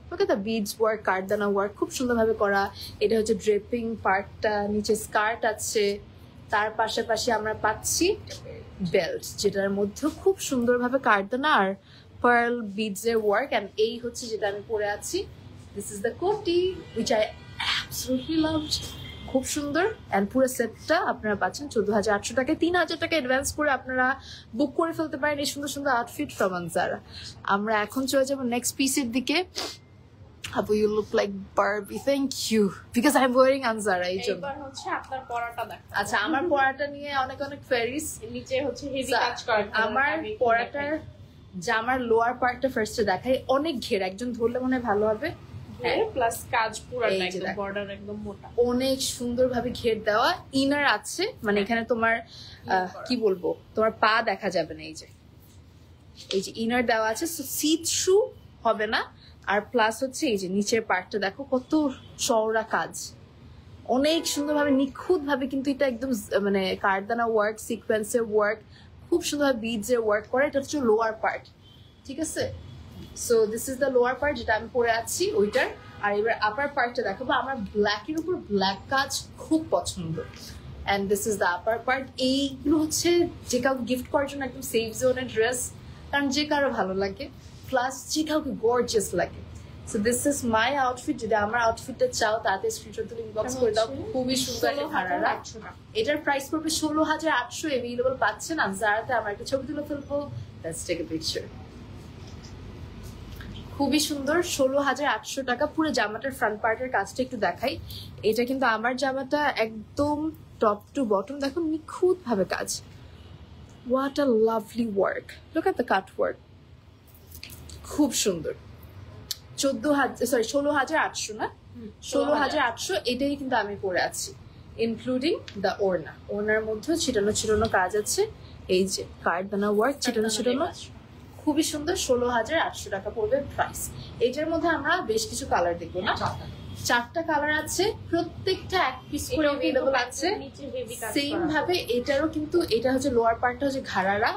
Look at the beads work, কাঠদানা ওয়ার্ক খুব সুন্দরভাবে করা। এটা হচ্ছে ড্রেপিং পার্টটা, নিচে স্কার্ট আছে, তার পাশাপাশি আমরা পাচ্ছি বেল্ট, যেটার মধ্যে খুব সুন্দরভাবে কাঠদানা আর পার্ল বিডস এর ওয়ার্ক। এন্ড এই হচ্ছে যেটা আমি পরে আছি, দিস ইজ দ্য কোটি which I absolutely loved. খুব সুন্দর। এন্ড পুরো সেটটা আপনারা পাচ্ছেন 14,800 টাকায়। 3,000 টাকা অ্যাডভান্স করে আপনারা বুক করে ফেলতে পারেন এই সুন্দর সুন্দর আউটফিট ফ্রম আনজারা। আমরা এখন চলে যাবো নেক্সট পিসের দিকে। Abu, you look like Barbie. Thank you. Because I'm wearing Anzara এই জন্য। এবার হচ্ছে আপনার পরাটা দেখো। আচ্ছা, আমার পরাটা নিয়ে অনেক অনেক ফেরিস। নিচে হচ্ছে হেভি কাজ করা। আমার পরাটার জামার লোয়ার পার্টটা ফার্স্টে দেখাই। অনেক ঘের, একজন ধরলে মনে হয় ভালো হবে। প্লাস কাজ পুরোটা একদম বর্ডার একদম মোটা, অনেক সুন্দরভাবে ঘের দেওয়া। ইনার আছে, মানে এখানে তোমার কি বলবো, তোমার পা দেখা যাবে না। এই যে ইনার দেওয়া আছে, সো সি থ্রু হবে না। আর প্লাস হচ্ছে এই যে নিচের পার্টটা দেখো কত চওড়া কাজ, অনেক সুন্দরভাবে নিখুঁত ভাবে কিন্তু এটা একদম মানে কাঠদানা ওয়ার্ক, সিকোয়েন্সের ওয়ার্ক, খুব সুন্দরভাবে বিডস এর ওয়ার্ক করা। এটা হচ্ছে লোয়ার পার্ট, ঠিক আছে? So this is the lower part যেটা আমি পরে আছি ওইটার। আর এবার আপার পার্টটা দেখাবো। আমার ব্ল্যাকের উপর ব্ল্যাক কাজ খুব পছন্দ। And this is the upper part. এইগুলো হচ্ছে যে কাউকে গিফট করার জন্য একদম সেফ জোনের ড্রেস, কারণ যে কারো ভালো লাগে, প্লাস যে কাউকে গর্জিয়াস লাগে। So this is my outfit. যদি আমার আউটফিটটা চাও তাতে স্ক্রিনশট তুলে ইনবক্স করে দাও। খুবই সুন্দর একটা হারারা। এটার প্রাইস পড়বে 16,800 অ্যাভেলেবল পাচ্ছেন আনজারাতে। আমরা একটা ছবি তুলে ফেলবো, লেটস টেক আ পিকচার। খুবই সুন্দর, 16,800 টাকা। পুরো জামাটার ফ্রন্ট পার্টের কাজটা একটু দেখাই। এটা কিন্তু আমার জামাটা একদম টপ টু বটম দেখো নিখুঁত ভাবে কাজ। What a lovely work, look at the cut work, খুব সুন্দর। 16,800 না, 16,800। এটাই কিন্তু আমি পরে আছি, ইনক্লুডিং দ্য ওড়না। ওড়নার মধ্যে ছিটানো ছিটানো কাজ আছে। এই যে কাঠদানা ওয়ার্ক, ছিটানো ছিটানো, খুবই সুন্দর। 16,800 টাকা পড়বে প্রাইস। এটার মধ্যে আমরা বেশ কিছু কালার দেখবো না? 4টা কালার আছে, প্রত্যেকটা এক পিস করে अवेलेबल আছে। সেম ভাবে এটারও কিন্তু এটা হচ্ছে লোয়ার পার্টটা হচ্ছে ঘাড়ারা,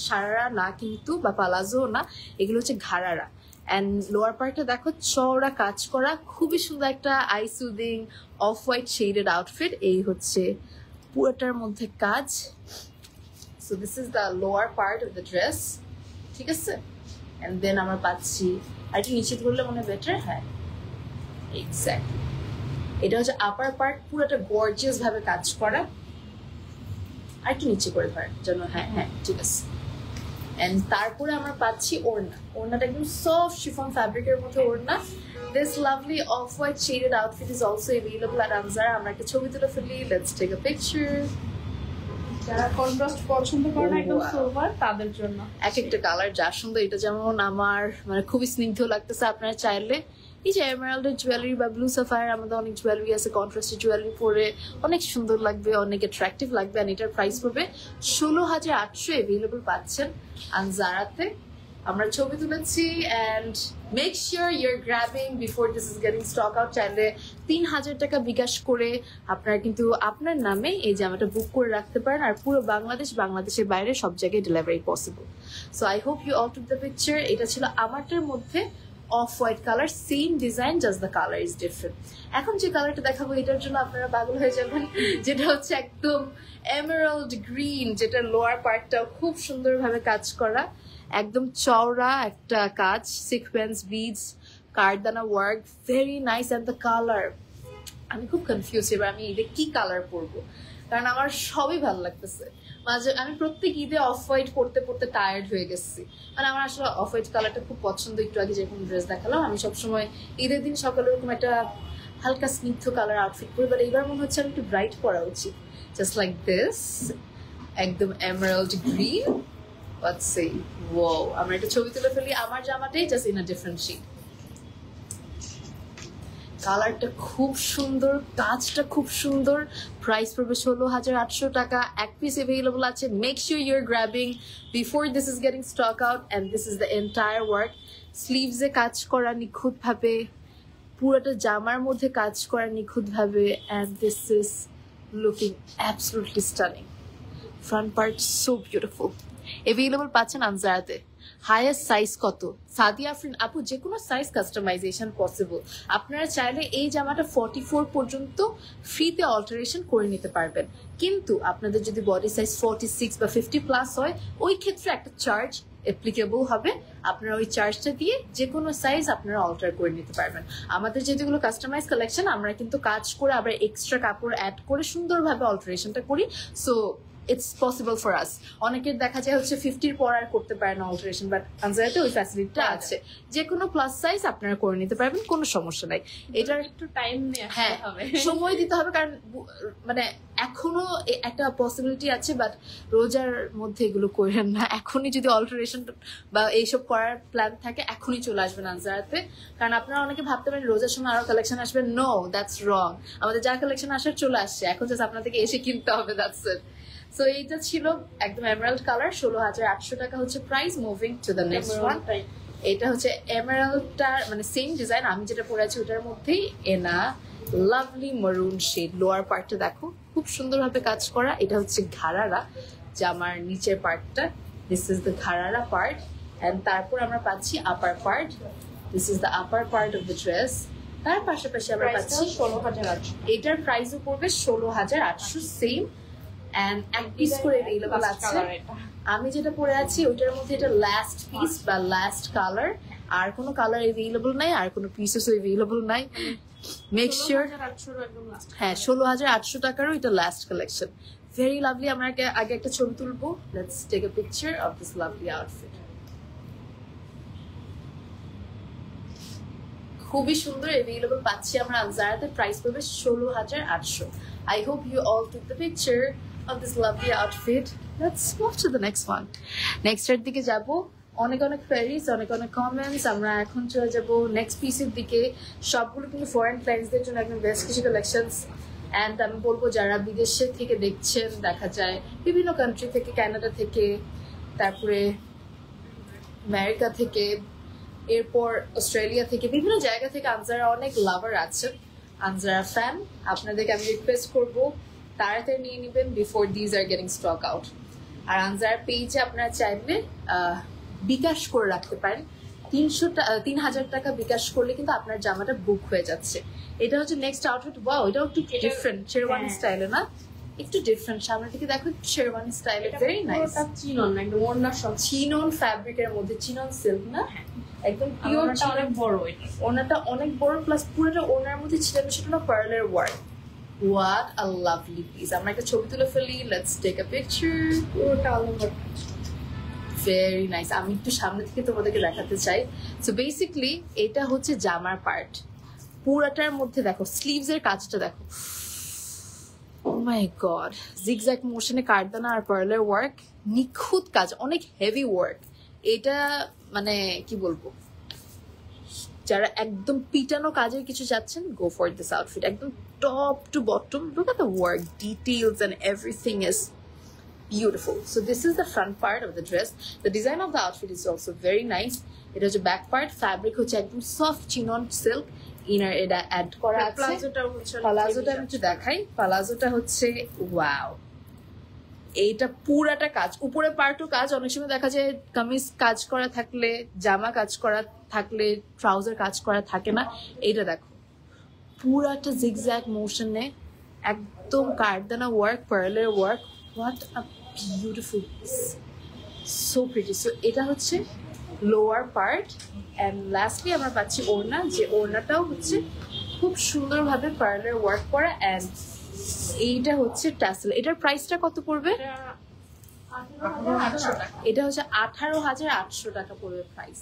সারারা না কিন্তু বা পালাজো না, এগুলো হচ্ছে ঘাড়ারা। এন্ড লোয়ার পার্টটা দেখো চওড়া কাজ করা, খুবই সুন্দর একটা I soothing off white shaded outfit. এই হচ্ছে পুরোটার মধ্যে কাজ। So this is the lower part of the dress, ঠিক আছে। এন্ড দেন আমরা পাচ্ছি আর একটু নিচে করলে মনে বেটার। হ্যাঁ এক্স্যাক্টলি, এটা হচ্ছে আপার পার্ট, পুরোটা গর্জিয়াস ভাবে কাজ করা। আর একটু নিচে করে ধরার জন্য, হ্যাঁ হ্যাঁ ঠিক আছে। এন্ড তারপরে আমরা পাচ্ছি ওড়না, ওড়নাটা একদম সফট শিফন ফ্যাব্রিকের মধ্যে ওড়না। This lovely off-white shaded outfit is also available at Anzara. আমরা একটা ছবি তুলে ফেলি, let's take a picture. যারা কন্ট্রাস্ট পছন্দ করে না একদম সোবার, তাদের জন্য এক একটা কালার যা সুন্দর। এটা যেমন আমার মানে খুবই স্নিগ্ধ লাগতেছে, আপনারা চাইলে এই যে এমারাল্ডের জুয়েলারি বা ব্লু সাফায়ার, আমাদের অনেক জুয়েলারি আছে, কন্ট্রাস্টের জুয়েলারি পরে অনেক সুন্দর লাগবে, অনেক অ্যাট্রাকটিভ লাগবে। আর এটার প্রাইস পড়বে 16,800 অ্যাভেলেবল পাচ্ছেন আনজারাতে। আমরা ছবি তুলেছি and make sure you're grabbing before this is getting stock out. চাইলে 3,000 টাকা বিকাশ করে আপনারা কিন্তু আপনার নামে এই জামাটা বুক করে রাখতে পারেন। আর পুরো বাংলাদেশের বাইরে সব জায়গায় delivery possible. So I hope you all took the picture. এটা ছিল আমারটার মধ্যে off white colour, same design, just the colour is different. এখন যে কালারটা দেখাবো এটার জন্য আপনারা পাগল হয়ে যাবেন, যেটা হচ্ছে একদম এমারাল্ড গ্রিন, যেটা লোয়ার পার্টটাও খুব সুন্দরভাবে কাজ করা, একদম চওড়া একটা কাজ, সিকোয়েন্স বিডস, কারদানা work, very nice. And the colour, আমি খুব কনফিউজ এবার আমি ঈদে কি কালার পরবো, কারণ আমার সবই ভালো লাগতেছে। মাঝে আমি প্রত্যেক ঈদে অফ হোয়াইট পরতে পরতে টায়ার্ড হয়ে গেছি, মানে আমার আসলে অফ হোয়াইট কালারটা খুব পছন্দ। একটু আগে যেরকম ড্রেস দেখালাম, আমি সবসময় ঈদের দিন সকালে এরকম একটা হালকা স্নিগ্ধ কালার আউটফিট পরি, বাট এইবার মনে হচ্ছে আমি একটু ব্রাইট পরা উচিত, জাস্ট লাইক দিস, একদম emerald green. Let's see. Wow, আমরা একটা ছবি তুলে ফেলি আমার জামাটাই, just in a different shade. কালারটা খুব সুন্দর, কাজটা খুব সুন্দর। প্রাইস পড়বে 16,800 টাকা। এক পিস অ্যাভেলেবল আছে। Make sure you're grabbing before this is getting stock out. And this is the entire work. স্লিভসে কাজ করা নিখুঁতভাবে, পুরোটা জামার মধ্যে কাজ করা নিখুঁতভাবে। And this is looking absolutely stunning. Front part so beautiful. Available পাচ্ছেন আনজারাতে। হাইয়েস্ট সাইজ কত? সাদিয়া আফরিন আপু, যে কোনো সাইজ কাস্টমাইজেশন পসিবল। আপনারা চাইলে এই জামাটা 44 পর্যন্ত ফ্রিতে অল্টারেশন করে নিতে পারবেন, কিন্তু আপনাদের যদি বডি সাইজ 46 বা 50 প্লাস হয়, ওই ক্ষেত্রে একটা চার্জ অ্যাপ্লিকেবল হবে। আপনারা ওই চার্জটা দিয়ে যে কোনো সাইজ আপনারা অল্টার করে নিতে পারবেন। আমাদের যেগুলো কাস্টমাইজ কালেকশন, আমরা কিন্তু কাজ করে আবার এক্সট্রা কাপড় অ্যাড করে সুন্দরভাবে অল্টারেশনটা করি। So it's possible for us. অনেকের দেখা যায় হচ্ছে 50-র পর আর করতে পারে না অল্টারেশন, বাট আনজারাতে ওই ফ্যাসিলিটিটা আছে, যে কোনো প্লাস সাইজ আপনারা করে নিতে পারবেন, কোনো সমস্যা নাই। এটার একটু টাইম নিয়ে হ্যাঁ সময় দিতে হবে, কারণ মানে এখনো একটা পসিবিলিটি আছে, বাট রোজার মধ্যে এগুলো করেন না। এখনই যদি অল্টারেশন বা এইসব করার প্ল্যান থাকে, এখনই চলে আসবেন আনজারাতে। কারণ আপনারা অনেকে ভাবতে পারেন রোজার সময় আরো কালেকশন আসবে, নো, দ্যাটস রং। আমাদের যা কালেকশন আসার চলে আসছে, এখন জাস্ট আপনাদেরকে এসে কিনতে হবে, দ্যাটস ইট। সো এইটা ছিল একদম এমারাল্ড কালার, 16,800 টাকা হচ্ছে price. Moving to the next one. এটা হচ্ছে এমারাল্ডটার মানে সেম ডিজাইন, আমি যেটা পরে আছি ওটার মধ্যেই এনা লাভলি মারুন শেড। লোয়ার পার্টটা দেখো খুব সুন্দরভাবে কাজ করা। এটা হচ্ছে ঘাড়ারা, জামার নিচের পার্টটা। দিস ইজ দ্য ঘাড়ারা পার্ট। অ্যান্ড তারপর আমরা পাচ্ছি upper part. This is the upper part of the dress. তার পাশাপাশি আমরা পাচ্ছি 16,800। এটার প্রাইসও পড়বে 16,800 সেম। অ্যান্ড এক পিস করে অ্যাভেলেবল আছে। আমি যেটা পরে আছি ওইটার মধ্যে এটা লাস্ট পিস বা লাস্ট কালার, আর কোনো কালার অ্যাভেলেবল নাই, আর কোনো পিসেসও অ্যাভেলেবল নাই। মেক শিওর, হ্যাঁ 16,800 টাকারও এটা লাস্ট কালেকশন। Very lovely. আমরা আগে একটা ছবি তুলবো। Let's take a picture of this lovely outfit. খুবই সুন্দর অ্যাভেলেবল পাচ্ছি আমরা আনজারাতে। প্রাইস পড়বে 16,800। I hope you all took the picture of this lovely outfit. Let's move to the next one. Next এর দিকে যাব। অনেক অনেক কোয়েরিজ, অনেক অনেক কমেন্টস। আমরা এখন চলে যাব নেক্সট পিসের দিকে। সবগুলো কিন্তু ফরেন ক্লায়েন্টসদের জন্য একদম বেস্ট কিছু কালেকশনস। অ্যান্ড আমি বলবো যারা বিদেশে থেকে দেখছেন, দেখা যায় বিভিন্ন কান্ট্রি থেকে, কানাডা থেকে, তারপরে আমেরিকা থেকে, এরপর অস্ট্রেলিয়া থেকে, বিভিন্ন জায়গা থেকে আনজারা অনেক লাভার আছেন। আনজারা ফ্যান, আপনাদেরকে আমি রিকোয়েস্ট করব তাড়াতাড়ি নিয়ে নেবেন before these are getting stock out. আর আনজারা পেজে আপনারা চাইলে বিকাশ করে রাখতে পারেন। 3,000 টাকা বিকাশ করলে কিন্তু আপনার জামাটা বুক হয়ে যাচ্ছে। এটা হচ্ছে নেক্সট আউটফিট। ওয়াও, এটাও একটু ডিফারেন্ট, শেরওয়ানি স্টাইলে না, একটু ডিফারেন্ট। সামনে থেকে দেখো শেরওয়ানি স্টাইলে, ভেরি নাইস। চিনন একদম ওড়না সব চিনন ফ্যাব্রিকের মধ্যে, চিনন সিল্ক না, একদম পিওর। অনেক বড় এটা, ওড়নাটা অনেক বড়, প্লাস পুরোটা ওড়নার মধ্যে ছিটানো ছিটানো পার্লের work. What a lovely piece. আমরা একটা ছবি তুলে ফেলি, লেটস টেক আ পিকচার। পুরোটা অল ওভার ভেরি নাইস। আমি একটু সামনে থেকে তোমাদেরকে দেখাতে চাই। সো বেসিকলি এটা হচ্ছে জামার পার্ট, পুরাটার মধ্যে দেখো স্লিভস এর কাজটা দেখো, ও my god, zigzag মোশনে কারদানা R parlour work, নিখুঁত কাজ, অনেক হেভি ওয়ার্ক। এটা মানে কি বলবো, যারা একদম পিটানো কাজের কিছু যাচ্ছেন, গো ফর দিস আউটফিট। একদম top to bottom, look at the work, details and everything is beautiful. So this is the front part of the dress. The design of the outfit is also very nice. It has a back part, fabric হচ্ছে একদম soft chinon silk, inner এটা add করা আছে। প্লাজোটা আমি একটু দেখাই। প্লাজোটা হচ্ছে ওয়াও, এইটা পুরাটা কাজ, উপরে পার্টও কাজ। অনেক সময় দেখা যায় কামিজ কাজ করা থাকলে, জামা কাজ করা থাকলে, ট্রাউজার কাজ করা থাকে না। এইটা দেখো পুরাটা জিগজ্যাগ মোশনে, একদম কারদানা ওয়ার্ক, পার্লের work. What a beautiful piece, so pretty. So এটা হচ্ছে লোয়ার পার্ট, এন্ড লাস্টলি আমরা পাচ্ছি ওড়না, যে ওড়নাটাও হচ্ছে খুব সুন্দরভাবে পার্লার ওয়ার্ক করা। এন্ড এইটা হচ্ছে ট্যাসেল। এটার প্রাইসটা কত পড়বে? এটা হচ্ছে 18,800 টাকা পড়বে প্রাইস।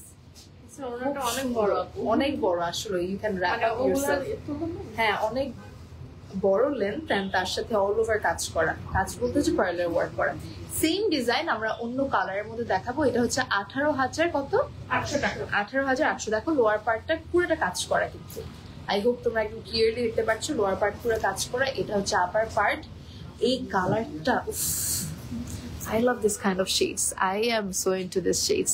অনেক বড়, অনেক বড় আসলে, you can wrap up yourself. হ্যাঁ, অনেক বড় লেন্থ, এন্ড তার সাথে অল ওভার কাজ করা। কাজ বলতে হচ্ছে পার্লার ওয়ার্ক করা। সেম ডিজাইন আমরা অন্য কালারের মধ্যে দেখাবো। এটা হচ্ছে 18,000 কত? 800 টাকা। 18,800। দেখো লোয়ার পার্টটা পুরোটা কাজ করা, কিন্তু আই হোপ তোমরা একদম ক্লিয়ারলি দেখতে পাচ্ছ লোয়ার পার্ট পুরো কাজ করা। এটা হচ্ছে আপার পার্ট। এই কালারটা, I love this kind of shades. I am so into this shades.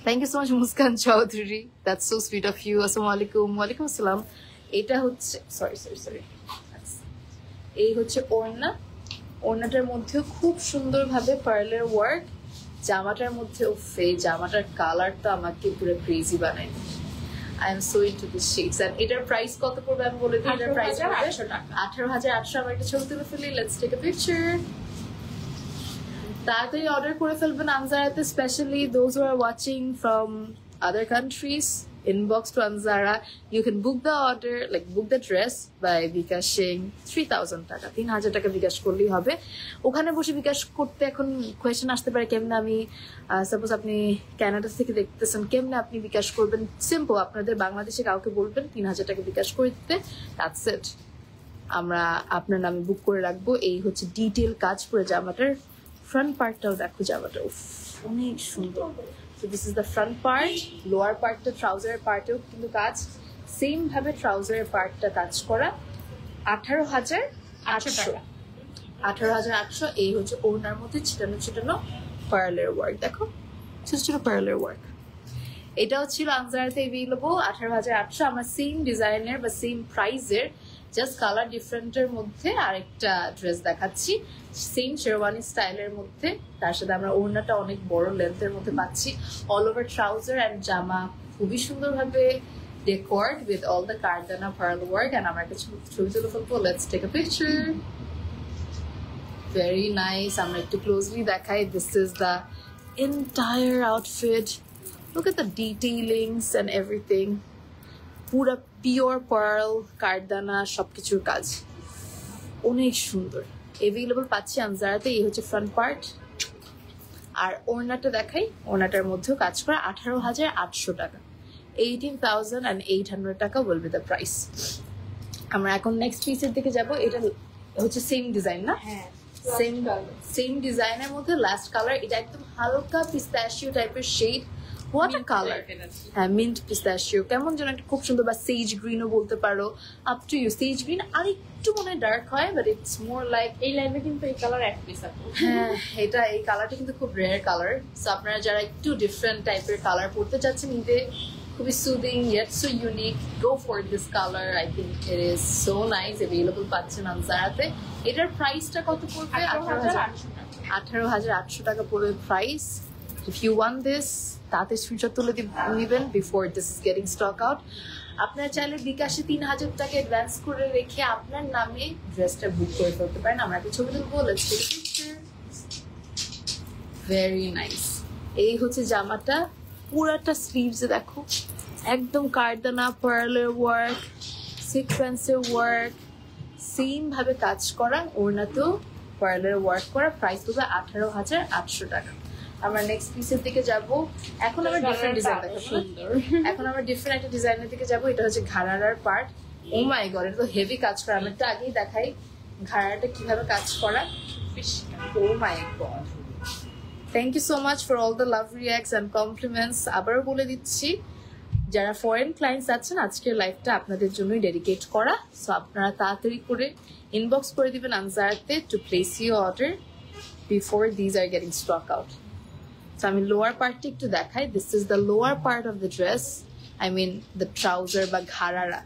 Thank you so much, Muskan Chaudhary. That's so sweet of you. Assalamu alaikum. Wa alaikum assalam. এটা হচ্ছে সরি, এই হচ্ছে ওড়না। ওড়নাটার মধ্যেও খুব সুন্দরভাবে পার্লের ওয়ার্ক। জামাটার মধ্যে এই জামাটার কালারটা আমাকে পুরো ক্রেজি বানায়। I am so into this shades. And এটার প্রাইস কত পড়বে আমি বলে দিই। এটার প্রাইস 18,800 টাকা। 18,800। আমরা একটা ছবি তুলে ফেলি, লেটস টেক আ পিকচার। তাড়াতাড়ি অর্ডার করে ফেলবেন আনজারাতে, specially those who are watching from other countries. Inbox to Anzara. You can book the order, like book the dress by bikashing 3,000 টাকা। 3,000 টাকা বিকাশ করলেই হবে। ওখানে বসে বিকাশ করতে এখন কোয়েশ্চেন আসতে পারে, কেমনে আমি, সাপোজ আপনি কানাডা থেকে দেখতেছেন, কেমনে আপনি বিকাশ করবেন? সিম্পল, আপনাদের বাংলাদেশে কাউকে বলবেন 3,000 টাকা বিকাশ করে দিতে, দ্যাটস ইট। আমরা আপনার নামে বুক করে রাখবো। এই হচ্ছে ডিটেল কাজ পুরো জামাটার। ফ্রন্ট পার্টটাও দেখো, জামাটা অনেক সুন্দর। So this is the front part. Lower part টা ট্রাউজারের পার্টেও কিন্তু কাজ, সেম ভাবে ট্রাউজারের পার্টটা কাজ করা। 18,800। 18,800। এই হচ্ছে ওড়নার মধ্যে ছিটানো ছিটানো পার্লের ওয়ার্ক। দেখো ছোট ছোট পার্লের ওয়ার্ক। এটাও ছিল আনজারাতে এভেইলেবল 18,800। আমরা সেম ডিজাইনের বা সেম প্রাইসের, জাস্ট কালার ডিফারেন্টের মধ্যে আরেকটা ড্রেস দেখাচ্ছি, সেম শেরওয়ানি স্টাইলের মধ্যে। তার সাথে আমরা ওড়নাটা অনেক বড় লেন্থের মধ্যে পাচ্ছি। অল ওভার ট্রাউজার অ্যান্ড জামা খুবই সুন্দরভাবে ডেকোর্ড উইথ অল দ্য কারদানা পার্ল ওয়ার্ক। অ্যান্ড আমরা একটা ছবি তুলে ফেলবো, let's take a picture. Very nice. আমরা একটু ক্লোজলি দেখাই। This is the entire outfit. Look at the detailings and everything. পুরা পিওর পার্ল, কারদানা, সবকিছুর কাজ অনেক সুন্দর। এভেইলেবল পাচ্ছি আনজারাতে। এই হচ্ছে ফ্রন্ট পার্ট। আর ওড়নাটা দেখাই, ওড়নাটার মধ্যেও কাজ করা। 18,800 টাকা। 18,800 টাকা উইল বি দ্য প্রাইস। আমরা এখন নেক্সট পিসের দিকে যাব। এটা হচ্ছে সেম ডিজাইন না? সেম ডিজাইনের মধ্যে লাস্ট কালার। এটা একদম হালকা পিস্তাশিও টাইপের শেড। What a colour. হ্যাঁ, মিন্ট পিস্তাশিও, কেমন যেন একটা খুব সুন্দর। বা সেজ গ্রিনও বলতে পারো, up to you. Sage green আর একটু মনে হয় ডার্ক হয়, বাট ইটস মোর লাইক, এই লাইভে কিন্তু এই কালার এক পিস আছে। হ্যাঁ, এই কালারটা কিন্তু খুব রেয়ার কালার। সো আপনারা যারা একটু ডিফারেন্ট টাইপের কালার পড়তে চাচ্ছেন ঈদে, খুবই soothing yet so unique. Go for this color. I think it is so nice. Available পাচ্ছেন আনজারাতে। এটার প্রাইসটা কত পড়বে? 18,800 টাকা পড়বে price. If you want this, তাতে স্ক্রিনশট তুলে নেবেন before this is getting stock out. আপনারা চাইলে বিকাশে 3,000 টাকা অ্যাডভান্স করে রেখে আপনার নামে ড্রেসটা বুক করে ফেলতে পারেন। আমরা একটা ছবি তুলবো। Let's take a picture. Very nice. এই হচ্ছে জামাটা, পুরাটা স্লিভসে দেখো একদম কারদানা পার্লের ওয়ার্ক, সিকোয়েন্সের ওয়ার্ক, সেম ভাবে কাজ করা, ওড়নাতেও পার্লের ওয়ার্ক করা। প্রাইস হবে 18,800 টাকা। আমরা নেক্সট পিসের দিকে যাব। এখন আমরা ডিফারেন্ট ডিজাইন দেখাবো। এখন আমরা ডিফারেন্ট একটা ডিজাইনের দিকে যাব। এটা হচ্ছে ঘাড়ার পার্ট। ও মাই গড, এটা তো হেভি কাজ করা। আমি একটু আগেই দেখাই ঘাড়াটা কিভাবে কাজ করা। Oh my God, thank you so much for all the love reacts and compliments. আবারও বলে দিচ্ছি, যারা ফরেন ক্লায়েন্টস আছেন আজকের লাইভটা আপনাদের জন্যই ডেডিকেট করা। সো আপনারা তাড়াতাড়ি করে ইনবক্স করে দিবেন আনজারাতে to place your order before these are getting stock out. So আমি লোয়ার পার্টটা একটু দেখাই। This is the lower part of the dress, I mean the trouser বা ঘাড়ারা।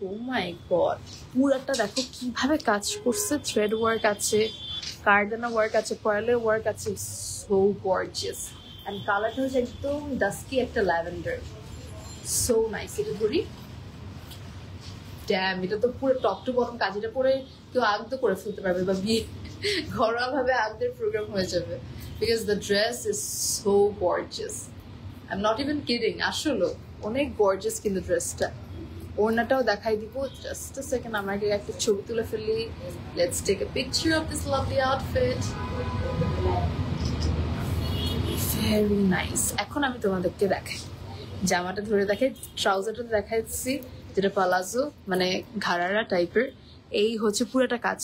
ও মাই গড, পুরাটা দেখো কিভাবে কাজ করছে। থ্রেড ওয়ার্ক আছে, কার্ডানা ওয়ার্ক আছে, পার্লের ওয়ার্ক আছে। So gorgeous. অ্যান্ড কালারটা হচ্ছে একদম ডাস্কি একটা ল্যাভেন্ডার। So nice. এটা ধরি, ড্যাম, এটা তো পুরো টপ টু বটম কাজ। এটা পরে কেউ আগদ করে ফেলতে পারবে বা বিয়ে ঘরোয়া ভাবে আগদের প্রোগ্রাম হয়ে যাবে। Because the dress is so gorgeous. I am not even kidding, আসলে অনেক গর্জিয়াস কিন্তু ড্রেসটা। ওড়নাটাও দেখাই দিব। জাস্ট আ সেকেন্ড, আমরা একটা ছবি তুলে ফেলি। Let's take a picture of this lovely outfit. Very nice. এখন আমি তোমাদেরকে দেখাই জামাটা ধরে দেখাই, ট্রাউজারটা দেখাচ্ছি যেটা পালাজো মানে ঘাড়ারা টাইপের। এই হচ্ছে পুরোটা কাজ,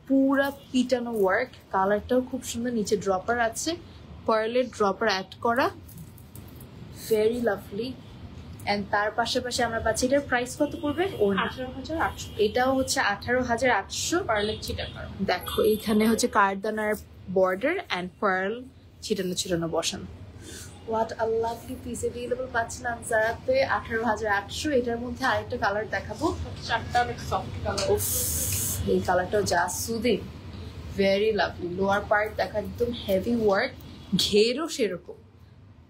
পুরা পিটানো ওয়ার্ক। কালারটাও খুব সুন্দর, নিচে ড্রপার আছে, পার্লের ড্রপার অ্যাড করা। Very lovely. অ্যান্ড তার পাশাপাশি আমরা পাচ্ছি, এটার প্রাইস কত পড়বে? 18,800। এটাও হচ্ছে 18,800। পার্লের চিটাকার দেখো এইখানে হচ্ছে কারদানার বর্ডার অ্যান্ড পার্ল ছিটানো ছিটানো বসানো। What a lovely piece. Available পাচ্ছেন আনজারাতে 18,800। এটার মধ্যে আরেকটা কালার দেখাবো। চারটা অনেক সফট কালার। উফ, এই কালারটাও যা soothing. Very lovely. Lower part দেখা একদম হেভি ওয়ার্ক, ঘেরও সেরকম,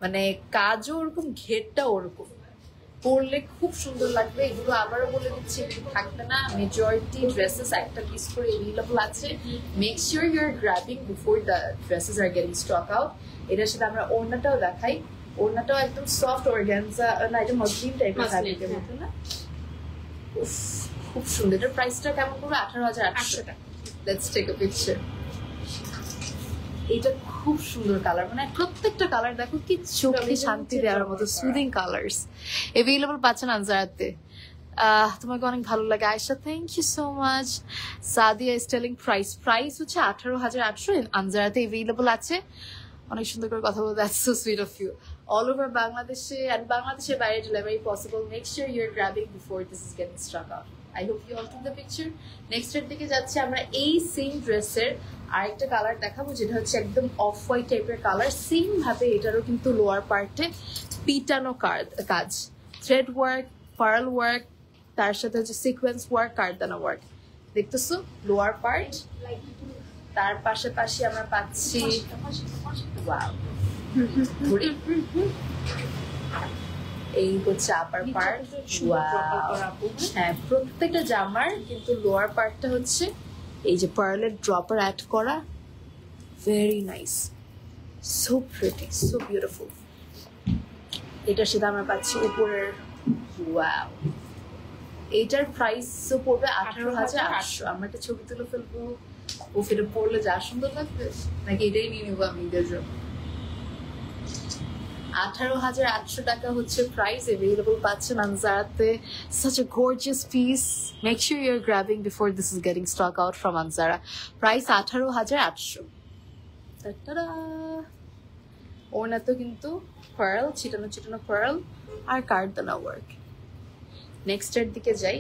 মানে কাজও ওরকম, ঘেরটাও ওরকম। পরলে খুব সুন্দর লাগবে। এগুলো আবারও বলে দিচ্ছি, একটু থাকবে না। মেজরিটি ড্রেসেস একটা পিস করে এভেলেবল আছে। Make sure you are grabbing before the dresses are getting stock out. এটার সাথে আমরা ওড়নাটাও দেখাই। ওড়নাটাও একদম সফট অর্গানজা, না এটা মসলিন টাইপের ফ্যাব্রিকের মতো না। উফ, খুব সুন্দর। এটার প্রাইসটা কেমন পড়বে? 18,800 টাকা। Let's take a picture. এটা খুব সুন্দর কালার, মানে প্রত্যেকটা কালার দেখো কি চোখে শান্তি দেওয়ার মতো সুদিং কালার্স। এভেলেবল পাচ্ছেন আনজারাতে। তোমাকে অনেক ভালো লাগে Ayesha, thank you so much. Sadia is telling price হচ্ছে 18,800। আনজারাতে এভেলেবল আছে। অনেক সুন্দর করে কথা বলতে, that's so sweet of you. All over বাংলাদেশে অ্যান্ড বাংলাদেশের বাইরে delivery possible. Make sure you are grabbing before this is getting stock out. I hope you all took the picture. Next এর দিকে যাচ্ছে আমরা এই সেম ড্রেসের আরেকটা কালার দেখাবো, যেটা হচ্ছে একদম অফ হোয়াইট টাইপের কালার। সেম ভাবে এটারও কিন্তু লোয়ার পার্টে পিটানো কাজ, থ্রেড ওয়ার্ক, পার্ল ওয়ার্ক, তার সাথে হচ্ছে সিকোয়েন্স ওয়ার্ক, কারদানা ওয়ার্ক। দেখতেছো লোয়ার পার্ট। তার পাশাপাশি আমরা পাচ্ছি, ওয়াও, ধরি, এই হচ্ছে আপার পার্ট। হ্যাঁ, প্রত্যেকটা জামার কিন্তু লোয়ার পার্টটা হচ্ছে এই যে পার্লের ড্রপার অ্যাড করা। Very nice, so pretty, so beautiful. এটার সাথে আমরা পাচ্ছি উপরের, ওয়াও, এইটার প্রাইস পড়বে 18,800। আমরা একটা ছবি তুলে ফেলবো। ও এটা পড়লে যা সুন্দর লাগবে, নাকি এটাই নিয়ে নেবো আমি ঈদের জন্য। 18,800 টাকা হচ্ছে প্রাইস। এভেলেবল পাচ্ছেন আনজারাতে। Such a gorgeous piece. Make sure you're grabbing before this is getting stock out from Anzara. Price 18,800. Ta-da! ওড়নাতে কিন্তু পার্ল, ছিটানো ছিটানো পার্ল আর কারদানা ওয়ার্ক। নেক্সট এর দিকে যাই।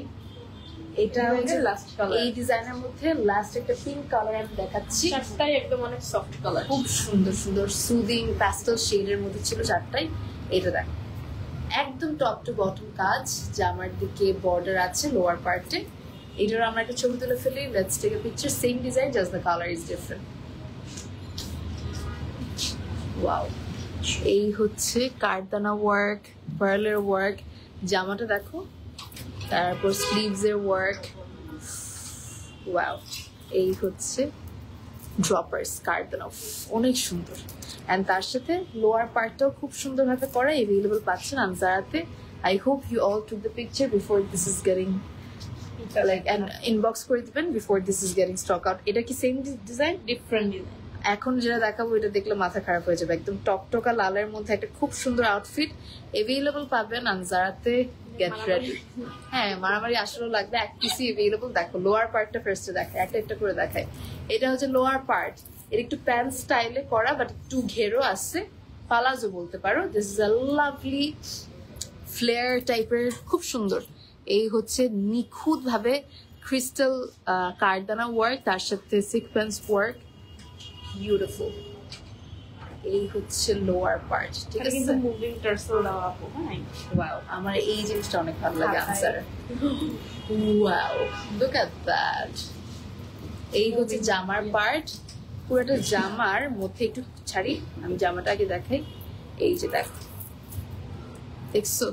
এটা হচ্ছে লাস্ট কালার। এই ডিজাইনের মধ্যে লাস্ট একটা পিঙ্ক কালার আমি দেখাচ্ছি। চারটাই একদম অনেক সফট কালার, খুব সুন্দর সুন্দর সুদিং প্যাস্টেল শেডের মধ্যে ছিল চারটাই। এটা দেখ একদম টপ টু বটম কাজ, জামার দিকে বর্ডার আছে লোয়ার পার্টে। এটার আমরা একটা ছবি তুলে ফেলি, let's take a picture. Same design, just the colour is different. Wow, এই হচ্ছে কারদানা ওয়ার্ক, পার্লের ওয়ার্ক, জামাটা দেখো, তারপর স্লিভস এর ওয়ার্ক। ওয়াও, এই হচ্ছে ড্রপার্স কারদানা, অনেক সুন্দর। অ্যান্ড তার সাথে লোয়ার পার্টটাও খুব সুন্দরভাবে করা, এভেলেবল পাচ্ছেন আনজারাতে। I hope you all took the picture before this is getting like, and inbox করে দিবেন before this is getting stock out. এটা কি সেম ডিজাইন? Different design. এখন যেটা দেখাবো এটা দেখলে মাথা খারাপ হয়ে যাবে। একদম টকটকা লালের মধ্যে একটা খুব সুন্দর আউটফিট এভেলেবল পাবেন আনজারাতে। Get ready. হ্যাঁ, মারামারি আসলেও লাগবে। এক পিসি এভেলেবল। দেখো লোয়ার পার্টটা ফার্স্টে দেখায়, একটা একটা করে দেখায়। এটা হচ্ছে লোয়ার পার্ট, এটা একটু প্যান্ট স্টাইলে করা, বাট একটু ঘেরও আছে, পালাজো বলতে পারো। This is a lovely flare টাইপের, খুব সুন্দর। এই হচ্ছে নিখুঁত ভাবে ক্রিস্টাল কারদানা ওয়ার্ক, তার সাথে সিকোয়েন্স ওয়ার্ক, বিউটিফুল। এই হচ্ছে লোয়ার পার্ট, ঠিক আছে। কিন্তু মুভিং টার্সেল দাও আপু। হ্যাঁ, ওয়াও, আমার এই জিনিসটা অনেক ভালো লাগে answer. Wow, look at that. এই হচ্ছে জামার পার্ট, পুরোটা জামার মধ্যে একটু ছাড়ি, আমি জামাটা আগে দেখাই। এই যে দেখো, দেখছো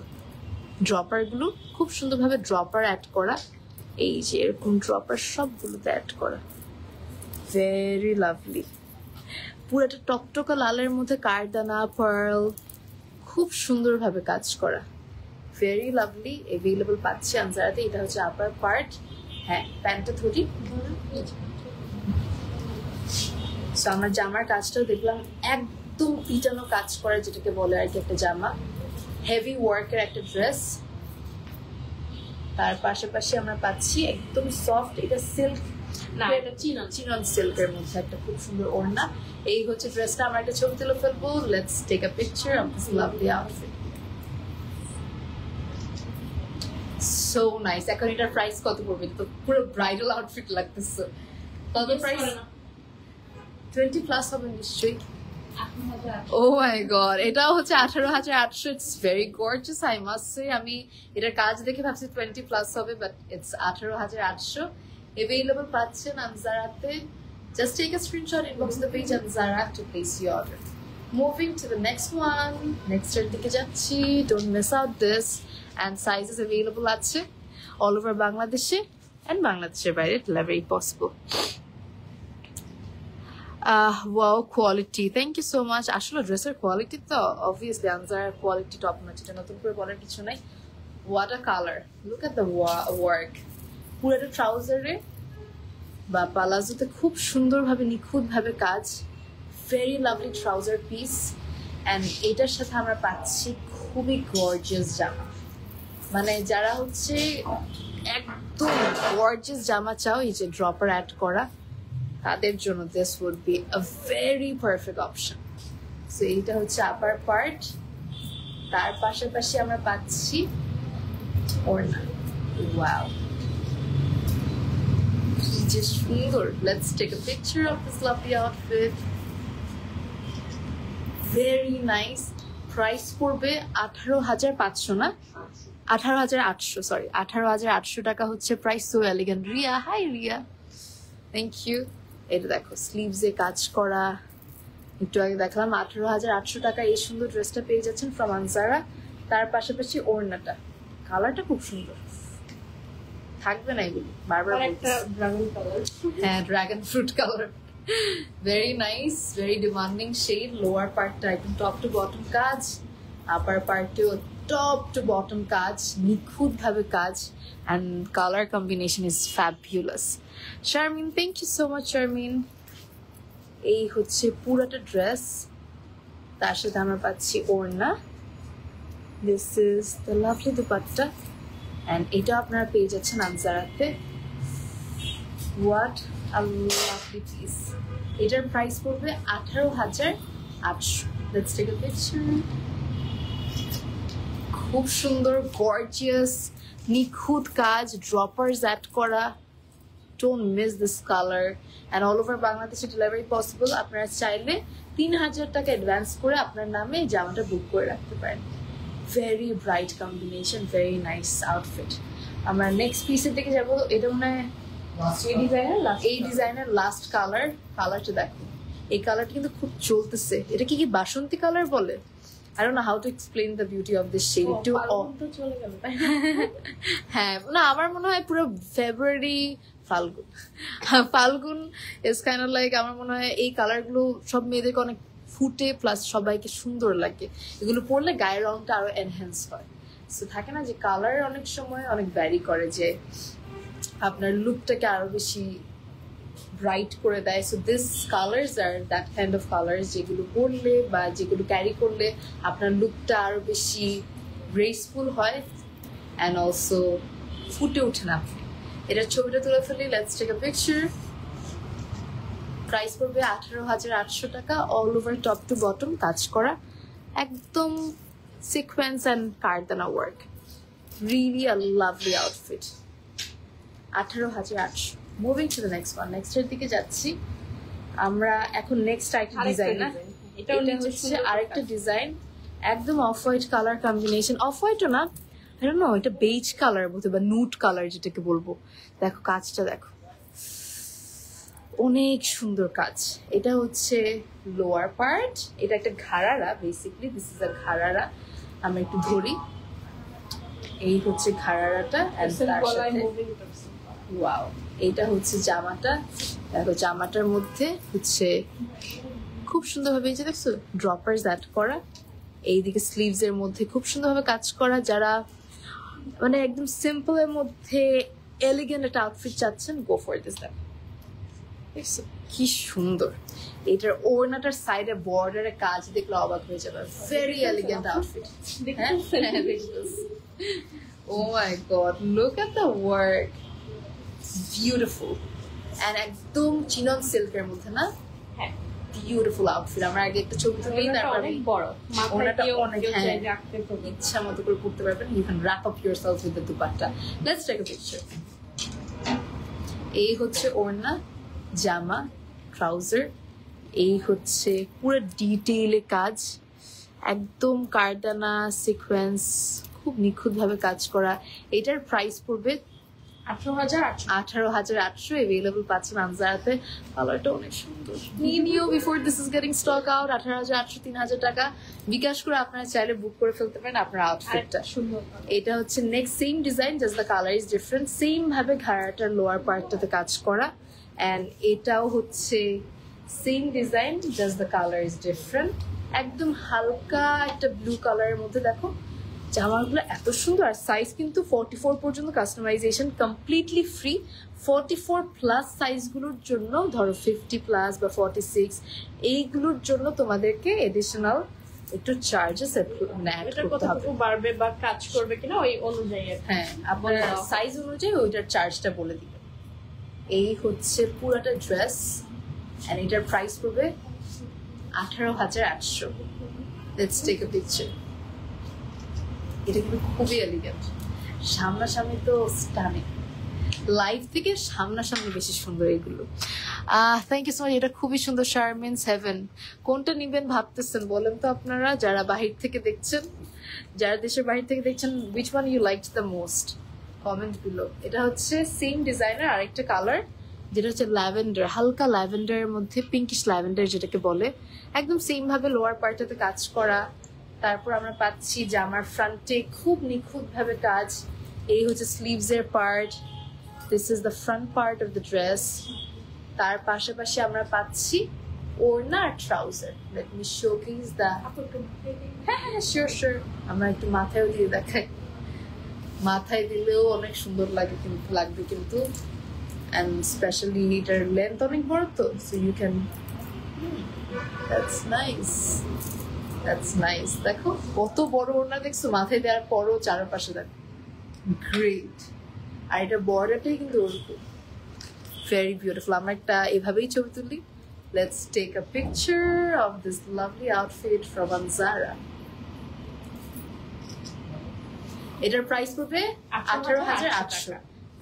ড্রপার গুলো খুব সুন্দরভাবে ড্রপার অ্যাড করা। এই যে এরকম ড্রপার সবগুলোতে অ্যাড করা, ভেরি লাভলি। পুরোটা টকটকা লালের মধ্যে কারদানা পার্ল, খুব সুন্দরভাবে কাজ করা, ভেরি লাভলি। এভেলেবল পাচ্ছি আনজারাতে। এটা হচ্ছে আপার পার্ট। হ্যাঁ, প্যান্টটা ধরি। সো আমরা জামার কাজটাও দেখলাম, একদম পিটানো কাজ করা, যেটাকে বলে আর কি একটা জামা, হেভি ওয়ার্কের একটা ড্রেস। তার পাশাপাশি আমরা পাচ্ছি একদম সফট, এটা সিল্ক না এটা চিনন সিল্কের মধ্যে একটা খুব সুন্দর ওড়না। এই হচ্ছে ড্রেসটা, আমরা একটা ছবি তুলে ফেলবো। Let's take a picture of this lovely outfit. So nice. এখন এটার প্রাইস কত পড়বে? তো পুরো ব্রাইডাল আউটফিট লাগতেছে। কত প্রাইস? 20 প্লাস হবে নিশ্চয়ই। ও মাই গড, এটাও হচ্ছে 18,800। It's very gorgeous, I must say. আমি এটার কাজ দেখে ভাবছি 20 প্লাস হবে, বাট ইটস 18,800। এভেলেবল পাচ্ছেন আনজারাতে। Just take a screenshot, inbox the page Anzara to place your order. Moving to the next one, next এর দিকে যাচ্ছি। Don't miss out this. And sizes available আছে অল ওভার বাংলাদেশে অ্যান্ড বাংলাদেশের বাইরে, delivery possible. Wow, quality, thank you so much. আসলে ড্রেসের কোয়ালিটি তো অবভিয়াসলি আনজারার কোয়ালিটি টপ নচ, এটা নতুন করে বলার কিছু নাই। What a colour, look at the work. পুরোটা ট্রাউজারে বা পালাজোতে খুব সুন্দরভাবে নিখুঁতভাবে কাজ, very lovely trouser piece. And এটার সাথে আমরা পাচ্ছি খুবই গর্জিয়াস জামা। মানে যারা হচ্ছে একদম গর্জিয়াস জামা চাও, এই যে ড্রপার অ্যাড করা, তাদের জন্য this would be a very perfect option. So এইটা হচ্ছে আপার পার্ট, তার পাশাপাশি আমরা পাচ্ছি ওড়না। ওয়াও, যে সুন্দর। Let's take a picture of this lovely outfit, very nice. Price পড়বে 18,500 না, 18,800, সরি 18,800 টাকা হচ্ছে price. So elegant. Riya, hi Riya, thank you. এটা দেখো স্লিভসে কাজ করা, একটু আগে দেখলাম 18,800 টাকা এই সুন্দর ড্রেসটা পেয়ে যাচ্ছেন ফ্রম আনজারা। তার পাশাপাশি ওড়নাটা, কালারটা খুব সুন্দর, থাকবে না এগুলি বারবার। হ্যাঁ, dragon fruit colour, very nice, very demanding shade. Lower পার্টটা একদম টপ টু বটম কাজ, আপার পার্টেও টপ টু বটম কাজ, নিখুঁত ভাবে কাজ। And colour combination is fabulous. Sharmin, thank you so much Sharmin. এই হচ্ছে পুরাটা ড্রেস, তার সাথে আমরা পাচ্ছি ওড়না। This is the lovely dupatta, and এটা আপনারা পেয়ে যাচ্ছেন আনজারাতে। What a lovely piece. এটার প্রাইস পড়বে 18,800। Let's take a picture. খুব সুন্দর, গর্জিয়াস, নিখুঁত কাজ, ড্রপার্স অ্যাড করা। Don't miss this color, and all over Bangladesh delivery possible. আপনারা চাইলে 3,000 টাকা অ্যাডভান্স করে আপনার নামে জামাটা বুক করে রাখতে পারেন। Very bright combination, very nice outfit. আমরা নেক্সট পিসের দিকে যাবো। এটা মনে হয় এই ডিজাইনের লাস্ট কালারটা দেখো। এই কালারটা কিন্তু খুব চলতেছে। এটা কি বাসন্তী কালার বলে? I don't know how to explain the beauty of this shade. হ্যাঁ, না আমার মনে হয় পুরো ফেব্রুয়ারি ফাল্গুন is kind of like, আমার মনে হয় এই কালারগুলো সব মেয়েদেরকে অনেক ফুটে, প্লাস সবাইকে সুন্দর লাগে। এগুলো পরলে গায়ের রংটা আরো এনহ্যান্স হয়। সো থাকে না যে কালার অনেক সময় অনেক ভ্যারি করে, যে আপনার লুকটাকে আরো বেশি ব্রাইট করে দেয়। সো দিস কালার্স আর দ্যাট কাইন্ড অফ কালার্স, যেগুলো পরলে বা যেগুলো ক্যারি করলে আপনার লুকটা আরো বেশি গ্রেসফুল হয় অ্যান্ড অলসো ফুটে ওঠেন আপনি। এটার ছবিটা তুলে ফেলি, let's take a picture. Price পড়বে 18,800 টাকা, all over top to bottom কাজ করা, একদম সিকোয়েন্স অ্যান্ড কারদানা work. Really a lovely outfit. 18,800। Moving to the next one. নেক্সটের দিকে যাচ্ছি আমরা এখন। নেক্সট আরেকটা ডিজাইন, এটা হচ্ছে আরেকটা ডিজাইন, একদম off white colour combination. Off হোয়াইটও না, I don't know, এটা বেজ কালার বলতে বা নুট কালার যেটাকে বলবো। দেখো কাজটা দেখো, অনেক সুন্দর কাজ। এটা হচ্ছে লোয়ার পার্ট, এটা একটা ঘাড়ারা, বেসিকলি দিস ইজ আ ঘাড়ারা। আমরা একটু ধরি, এই হচ্ছে ঘাড়ারাটা। ওয়াও, এইটা হচ্ছে জামাটা। দেখো জামাটার মধ্যে হচ্ছে খুব সুন্দরভাবে, এই যে দেখছো ড্রপার্স অ্যাড করা, এইদিকে স্লিভস এর মধ্যে খুব সুন্দরভাবে কাজ করা। যারা মানে একদম সিম্পল এর মধ্যে এলিগেন্ট একটা আউটফিট চাচ্ছেন, গো ফর দিস। দেখছো কি সুন্দর। এটার ওড়নাটার সাইডে বর্ডারে কাজ দেখলে অবাক হয়ে যাবে। Very elegant outfit. Oh my god, look at the work. Beautiful. And একদম চিনন সিল্কের মধ্যে না, বিউটিফুল আউটফিট। আমরা আগে একটা ছবি তুলি, তারপর অনেক বড়, ওনাটা অনেক ইচ্ছা মতো করে পড়তে পারবেন। You can wrap up yourself with the dupatta. Let's take a picture. এই হচ্ছে ওড়না, জামা, ট্রাউজার। এই হচ্ছে পুরো ডিটেইলে কাজ, একদম কারদানা সিকোয়েন্স, খুব নিখুঁত ভাবে কাজ করা। এটার প্রাইস পড়বে 18,800। এভেলেবল পাচ্ছেন আনজারাতে। কালারটা অনেক সুন্দর। নিও before this is getting stock out. 18,800, 3,000 টাকা বিকাশ করে আপনারা চাইলে বুক করে ফেলতে পারেন আপনার আউটফিটটা। এটা হচ্ছে next same design, just the colour is different. Same ভাবে ঘাড়াটার লোয়ার পার্টটাতে কাজ করা, অ্যান্ড এটাও হচ্ছে same design, just the colour is different. একদম হালকা একটা ব্লু কালারের মধ্যে। দেখো জামাগুলো এত সুন্দর। আর সাইজ কিন্তু 44 পর্যন্ত, কাস্টমাইজেশন কমপ্লিটলি ফ্রি। 44 প্লাস সাইজগুলোর জন্য, ধরো 50 প্লাস বা 46, এইগুলোর জন্য তোমাদেরকে এডিশনাল একটু চার্জেস করতে হবে। বাড়বে বা কাজ করবে কিনা ওই অনুযায়ী। হ্যাঁ, আপনার সাইজ অনুযায়ী ওইটার চার্জটা বলে দিবে। এই হচ্ছে পুরাটা ড্রেস, এন্ড এটার প্রাইস পড়বে 18,800। Let's take a picture. এটা কিন্তু খুবই এলিগেন্ট। সামনাসামনি তো স্টানিং, লাইভ থেকে সামনাসামনি বেশি সুন্দর এগুলো। Thank you so much. এটা খুবই সুন্দর। শারমিনস হেভেন। কোনটা নিবেন ভাবতেছেন বলেন তো আপনারা, যারা বাহির থেকে দেখছেন, যারা দেশের বাহির থেকে দেখছেন, which one you liked the most? Comment below. এটা হচ্ছে সেম ডিজাইনার আরেকটা কালার, যেটা হচ্ছে ল্যাভেন্ডার, হালকা ল্যাভেন্ডারের মধ্যে পিঙ্কিশ ল্যাভেন্ডার যেটাকে বলে। একদম সেম ভাবে লোয়ার পার্টটাতে কাজ করা। তারপর আমরা পাচ্ছি জামার ফ্রন্টে খুব নিখুঁত ভাবে কাজ। এই হচ্ছে স্লিভস এর part, this is the front part of the dress. তার পাশাপাশি আমরা পাচ্ছি ওড়না আর trouser. Let me showcase the, হ্যাঁ শিওর শিওর, আমরা একটু মাথায়ও দিয়ে দেখাই। মাথায় দিলেও অনেক সুন্দর লাগে, কিন্তু লাগবে কিন্তু, and especially এটার লেন্থ অনেক বড় তো, so you can, that's nice, that's nice। দেখো কত বড় ওড়না, দেখছো মাথায় দেওয়ার পরও চারপাশে দেখো, গ্রেট। আর এটা বর্ডারটাই কিন্তু ওরকম ভেরি বিউটিফুল। আমরা একটা এভাবেই ছবি তুলি। Let's take a picture of this lovely outfit from Anzara. এটার প্রাইস পড়বে 18,800।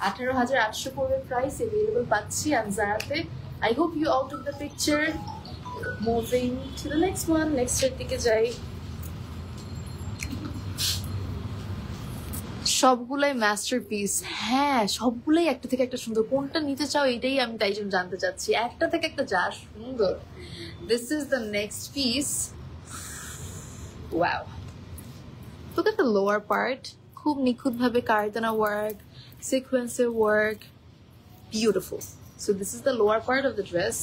18,800 পড়বে প্রাইস। এভেলেবল পাচ্ছি আনজারাতে। I hope you all took the picture. Moving to the next one, নেক্সটের দিকে যাই। সবগুলাই মাস্টারপিস, হ্যাঁ সবগুলাই একটা থেকে একটা সুন্দর। কোনটা নিতে চাও এটাই আমি তাই জন্য জানতে চাচ্ছি, একটা থেকে একটা যা সুন্দর। This is the next piece. Wow, look at the lower part, খুব নিখুঁত ভাবে কারদানা ওয়ার্ক, সিকোয়েন্সের work, beautiful. So this is the lower part of the dress,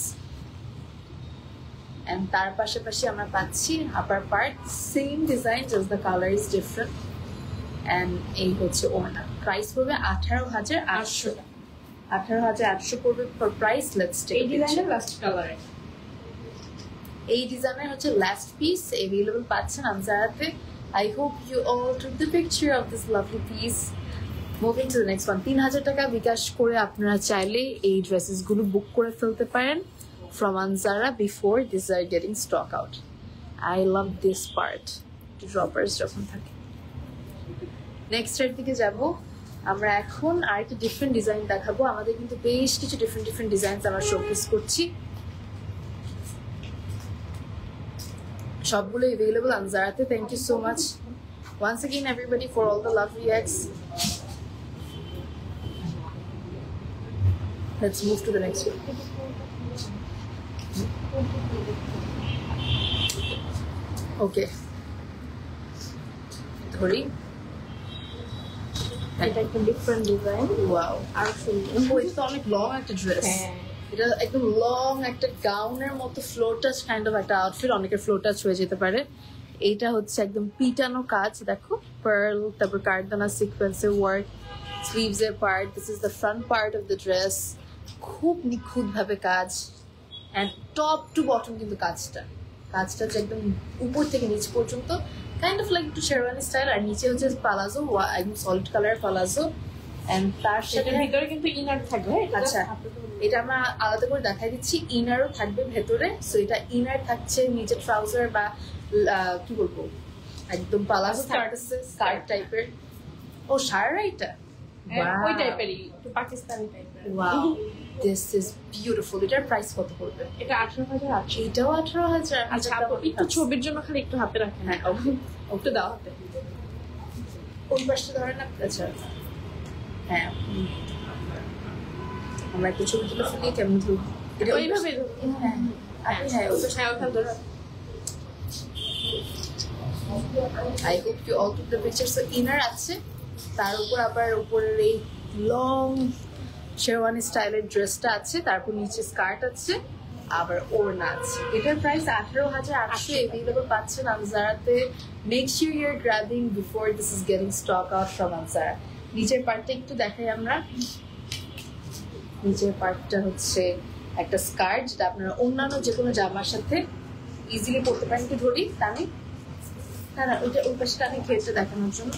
and তার পাশাপাশি আমরা পাচ্ছি upper part, same design, just the color is different. And এই হচ্ছে ওড়না। প্রাইস পড়বে 18,800 টাকা। 18,800 পড়বে ফর প্রাইস। লেটস টেক এই ডিজাইনের লাস্ট কালার, এই ডিজাইনের হচ্ছে লাস্ট পিস अवेलेबल পাচ্ছেন আনজারাতে। I hope you all took the picture of this lovely piece. Moving to the next one, 3,000 টাকা বিকাশ করে আপনারা চাইলে এই ড্রেসেস গুলো বুক করে ফেলতে পারেন from Anzara before these are getting stock out. I love this part, droppers যখন থাকে। নেক্সট এর দিকে যাব আমরা। এখন আরেকটা ডিফারেন্ট ডিজাইন দেখাবো। আমাদের কিন্তু বেশ কিছু ডিফারেন্ট ডিজাইনস আমরা শোকেস করছি, সবগুলো अवेलेबल আনজারাতে। Thank you so much once again everybody for all the love reacts. Let's move to the next one. Okay, ধরি। এটা একটা ডিফারেন্ট ডিজাইন। ওয়াও, আর সুন্দর। এটা তো অনেক লং একটা ড্রেস। এটা একদম লং একটা গাউনের মতো ফ্লোর টাচ কাইন্ড অফ একটা আউটফিট, অনেকের ফ্লোর টাচ হয়ে যেতে পারে। এইটা হচ্ছে একদম পিটানো কাজ, দেখো পার্ল, তারপর কারদানা সিকোয়েন্সের ওয়ার্ক, স্লিভস এর part. This is the front part of the dress, খুব নিখুঁত ভাবে কাজ, অ্যান্ড টপ টু বটম কিন্তু কাজটা যে একদম উপর থেকে নিচ পর্যন্ত কাইন্ড অফ লাইক একটু শেরওয়ানি স্টাইল। আর নিচে হচ্ছে পালাজো, একদম সলিড কালার পালাজো, এন্ড তার সাথে ভিতরে কিন্তু ইনার থাকবে। আচ্ছা, এটা আমরা আলাদা করে দেখাই দিচ্ছি। ইনারও থাকবে ভেতরে। সো এটা ইনার থাকছে, নিচে ট্রাউজার বা কি বলবো একদম পালাজো থাকতেছে, স্কার্ট টাইপের। ও সারা এটা ওই টাইপেরই, একটু পাকিস্তানি টাইপের। Wow, this is beautiful. এটার প্রাইস কত পড়বে? এটা 18,800। এটাও 18,000। আচ্ছা আপু, একটু ছবির জন্য খালি একটু হাতে রাখেন। হ্যাঁ, একটু দাও হাতে। কোন পাশটা ধরে না? আচ্ছা হ্যাঁ, আমরা একটু ছবি তুলে ফেলি। কেমন ধরুন এটা ওইভাবে। হ্যাঁ হ্যাঁ, হ্যাঁ ওখানে ধরো। I hope you all took the picture. So inner আছে, তার উপর আবার উপরের এই লং শেরওয়ানি স্টাইলের ড্রেসটা আছে, তারপর নিচে স্কার্ট আছে, আবার ওড়না আছে। এটার প্রাইস 18,800 अवेलेबल পাচ্ছেন আনজারাতে। Make sure you are grabbing before this is getting stock out from Anzara. নিচের পার্টটা একটু দেখাই আমরা। নিচের পার্টটা হচ্ছে একটা স্কার্ট, যেটা আপনারা অন্যান্য যে কোনো জামার সাথে ইজিলি পরতে পারেন। একটু ধরি টানি, হ্যাঁ ওইটা ওই পাশে টানি ঘেরটা দেখানোর জন্য।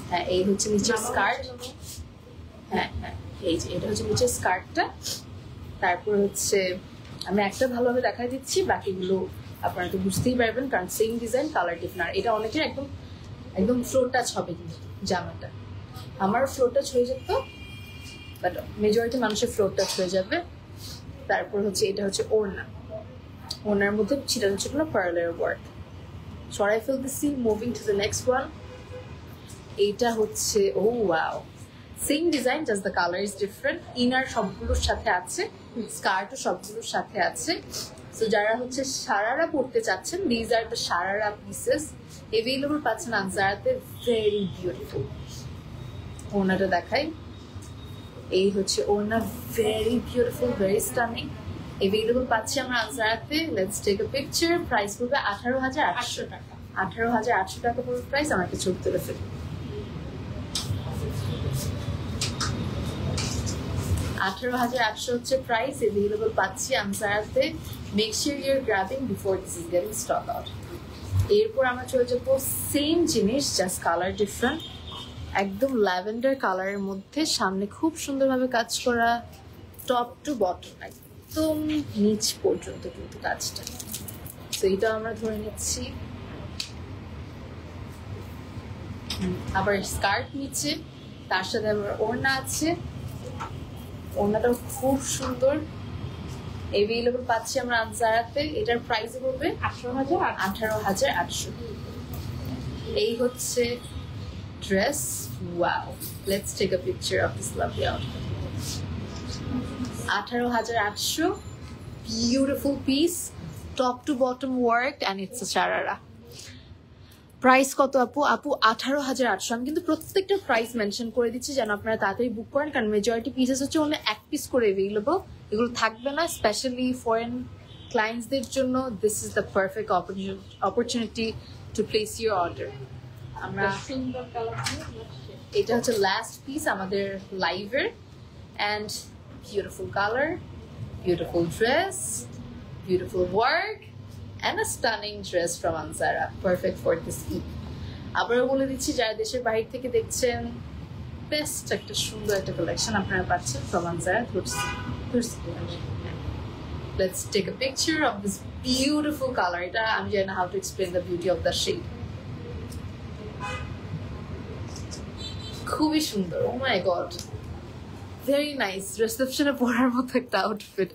হ্যাঁ, এই হচ্ছে নিচের স্কার্ট। হ্যাঁ হ্যাঁ, এই যে এটা হচ্ছে নিচের স্কার্টটা। তারপর হচ্ছে আমি একটা ভালোভাবে দেখাই দিচ্ছি, বাকিগুলো আপনারা তো বুঝতেই পারবেন কারণ সেম ডিজাইন, কালার ডিফারেন্ট। এটা অনেকের একদম একদম ফ্লোর টাচ হবে কিন্তু জামাটা। আমার ফ্লোর টাচ হয়ে যেত, বাট মেজরিটি মানুষের ফ্লোর টাচ হয়ে যাবে। তারপর হচ্ছে এটা হচ্ছে ওড়না, ওড়নার মধ্যে ছিটানো ছিটানো পার্লের ওয়ার্ক। সরাই ফেলতেছি। Moving to the next one. এইটা হচ্ছে oh wow, same design, just the colour is different. Inner সবগুলোর সাথে আছে, স্কার্টও সবগুলোর সাথে আছে। সো যারা হচ্ছে সারারা পড়তে চাচ্ছেন, these are the sharara pieces available পাচ্ছেন আনজারাতে। Very beautiful. ওড়নাটা দেখাই, এই হচ্ছে ওড়না, very beautiful, very stunning. Available পাচ্ছি আমরা আনজারাতে। Let's take a picture. Price পড়বে 18,800 টাকা। 18,800 টাকা পড়বে প্রাইস। আমার একটা ছবি তুলে ফেলি। 18,800 হচ্ছে প্রাইস। अवेलेबल পাচ্ছি আনজারাতে। Make sure you are grabbing before this is getting stock out. এরপর আমরা চলে যাবো সেম জিনিস, জাস্ট কালার ডিফারেন্ট। একদম ল্যাভেন্ডার কালারের মধ্যে, সামনে খুব সুন্দরভাবে কাজ করা, টপ টু বটম একদম নিচ পর্যন্ত কিন্তু কাজটা। তো এটা আমরা ধরে নিচ্ছি। আবার স্কার্ট নিচে, তার সাথে আবার ওড়না আছে। ওড়নাটাও খুব সুন্দর, এভেলেবল পাচ্ছি আমরা আনজারাতে। এটার প্রাইস বলবে 18,800। এই হচ্ছে dress. Wow, let's take a picture of this lovely outfit. 18,800, beautiful piece, top to bottom work and it's a sharara. Price কত আপু? 18,800। আমি কিন্তু প্রত্যেকটা প্রাইস মেনশন করে দিচ্ছি যেন আপনারা তাড়াতাড়ি বুক করেন, কারণ মেজরিটি পিসেস হচ্ছে অনলি এক পিস করে অ্যাভেলেবল, এগুলো থাকবে না। স্পেশালি ফরেন ক্লায়েন্টসদের জন্য this is the perfect opportunity to place your order. আমরা এটা হচ্ছে লাস্ট পিস আমাদের লাইভের, and beautiful colour, beautiful dress, beautiful work and a stunning dress from Anzara, perfect for this Eid. আবারও বলে দিচ্ছি, যারা দেশের বাইরে থেকে দেখছেন, বেস্ট একটা সুন্দর একটা কালেকশন আপনারা পাচ্ছেন from Anzara. Let's take a picture of this beautiful color. এটা আমি জানি না how to explain the beauty of the shade. খুবই সুন্দর, oh my god, very nice. রিসেপশনে পরার মতো একটা আউটফিট।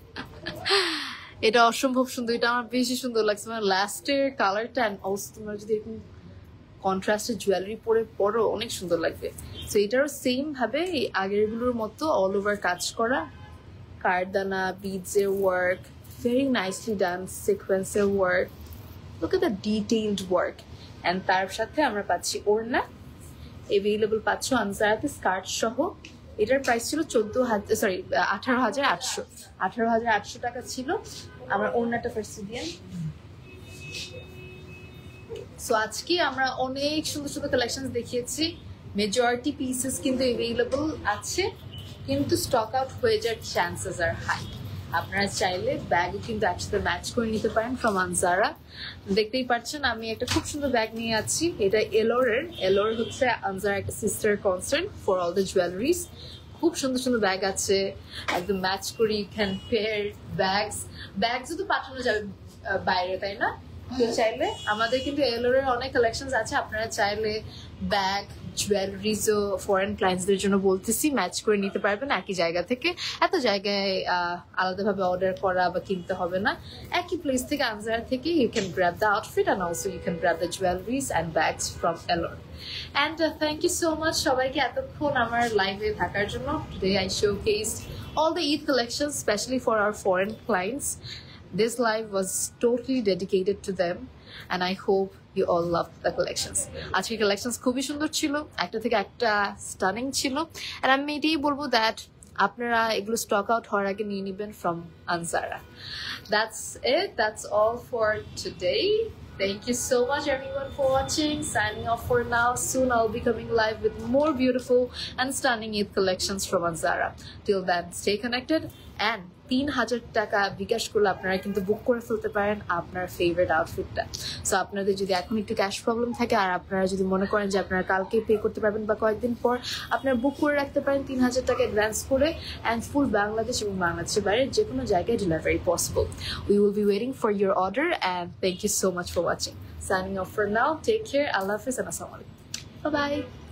এটা অসম্ভব সুন্দর, এটা আমার বেশি সুন্দর লাগছে। মানে লাস্টের কালারটা অ্যান্ড অলসো তোমরা যদি এরকম কন্ট্রাস্টের জুয়েলারি পরো অনেক সুন্দর লাগবে। সো এটারও সেম ভাবে এই আগেরগুলোর মতো অল ওভার কাজ করা, কারদানা, বিডসের ওয়ার্ক, ভেরি নাইসলি ডান, সিকোয়েন্সের work, look at the detailed work. And তার সাথে আমরা পাচ্ছি ওড়না এভেলেবল পাচ্ছ আনজারাতে স্কার্ট সহ। এটার প্রাইস ছিল 18,800 টাকা ছিল। আমরা ওড়নাটা ফার্স্ট দিয়ে। সো আজকে আমরা অনেক সুন্দর সুন্দর কালেকশন দেখিয়েছি, মেজরিটি পিসেস কিন্তু এভেলেবল আছে, কিন্তু স্টক আউট হয়ে যাওয়ার চান্সেস আর হাই। আপনারা চাইলে ব্যাগও কিন্তু একসাথে ম্যাচ করে নিতে পারেন ফ্রম আনজারা। দেখতেই পাচ্ছেন আমি একটা খুব সুন্দর ব্যাগ নিয়ে আছি, এটা এলোর হচ্ছে আনজারা একটা sister concern for all the jewelleries. খুব সুন্দর সুন্দর ব্যাগ আছে, একদম ম্যাচ করে ইউ ক্যান পেয়ার ব্যাগসও তো পাঠানো যাবে বাইরে, তাই না? তো চাইলে আমাদের কিন্তু এলোরের অনেক কালেকশন আছে, আপনারা চাইলে ব্যাগ জুয়েলারিজও ফরেন ক্লায়েন্টসদের জন্য বলতেছি ম্যাচ করে নিতে পারবেন একই জায়গা থেকে। এত জায়গায় আলাদাভাবে অর্ডার করা বা কিনতে হবে না, একই প্লেস থেকে আনজারা থেকে you can grab the outfit and also you can grab the jewelleries and bags from এলোর। And thank you so much সবাইকে এতক্ষণ আমার লাইভে থাকার জন্য। Today I showcased all the Eid collections, especially for our foreign clients. This live was totally dedicated to them and I hope you all loved the collections. আজকের collections খুবই সুন্দর ছিল, একটা থেকে একটা স্টানিং ছিল, and আমি এটাই বলবো that আপনারা এগুলো স্টক আউট হওয়ার আগে নিয়ে নেবেন from Anzara. That's it. That's all for today. Thank you so much everyone for watching. Signing off for now. Soon I'll be coming live with more beautiful and stunning Eid collections from Anzara. Till then, stay connected and 3,000 টাকা বিকাশ করলে আপনারা কিন্তু বুক করে ফেলতে পারেন আপনার ফেভারিট আউটফিটটা। সো আপনাদের যদি এখন একটু ক্যাশ প্রবলেম থাকে আর আপনারা যদি মনে করেন যে আপনারা কালকে পে করতে পারবেন বা কয়েকদিন পর, আপনারা বুক করে রাখতে পারেন 3,000 টাকা অ্যাডভান্স করে, অ্যান্ড ফুল বাংলাদেশ এবং বাংলাদেশের বাইরে যে কোনো জায়গায় delivery possible. We will be waiting for your order and thank you so much for watching. Signing off for now. Take care. Allah Hafiz and Assalamu alaikum. Bye bye.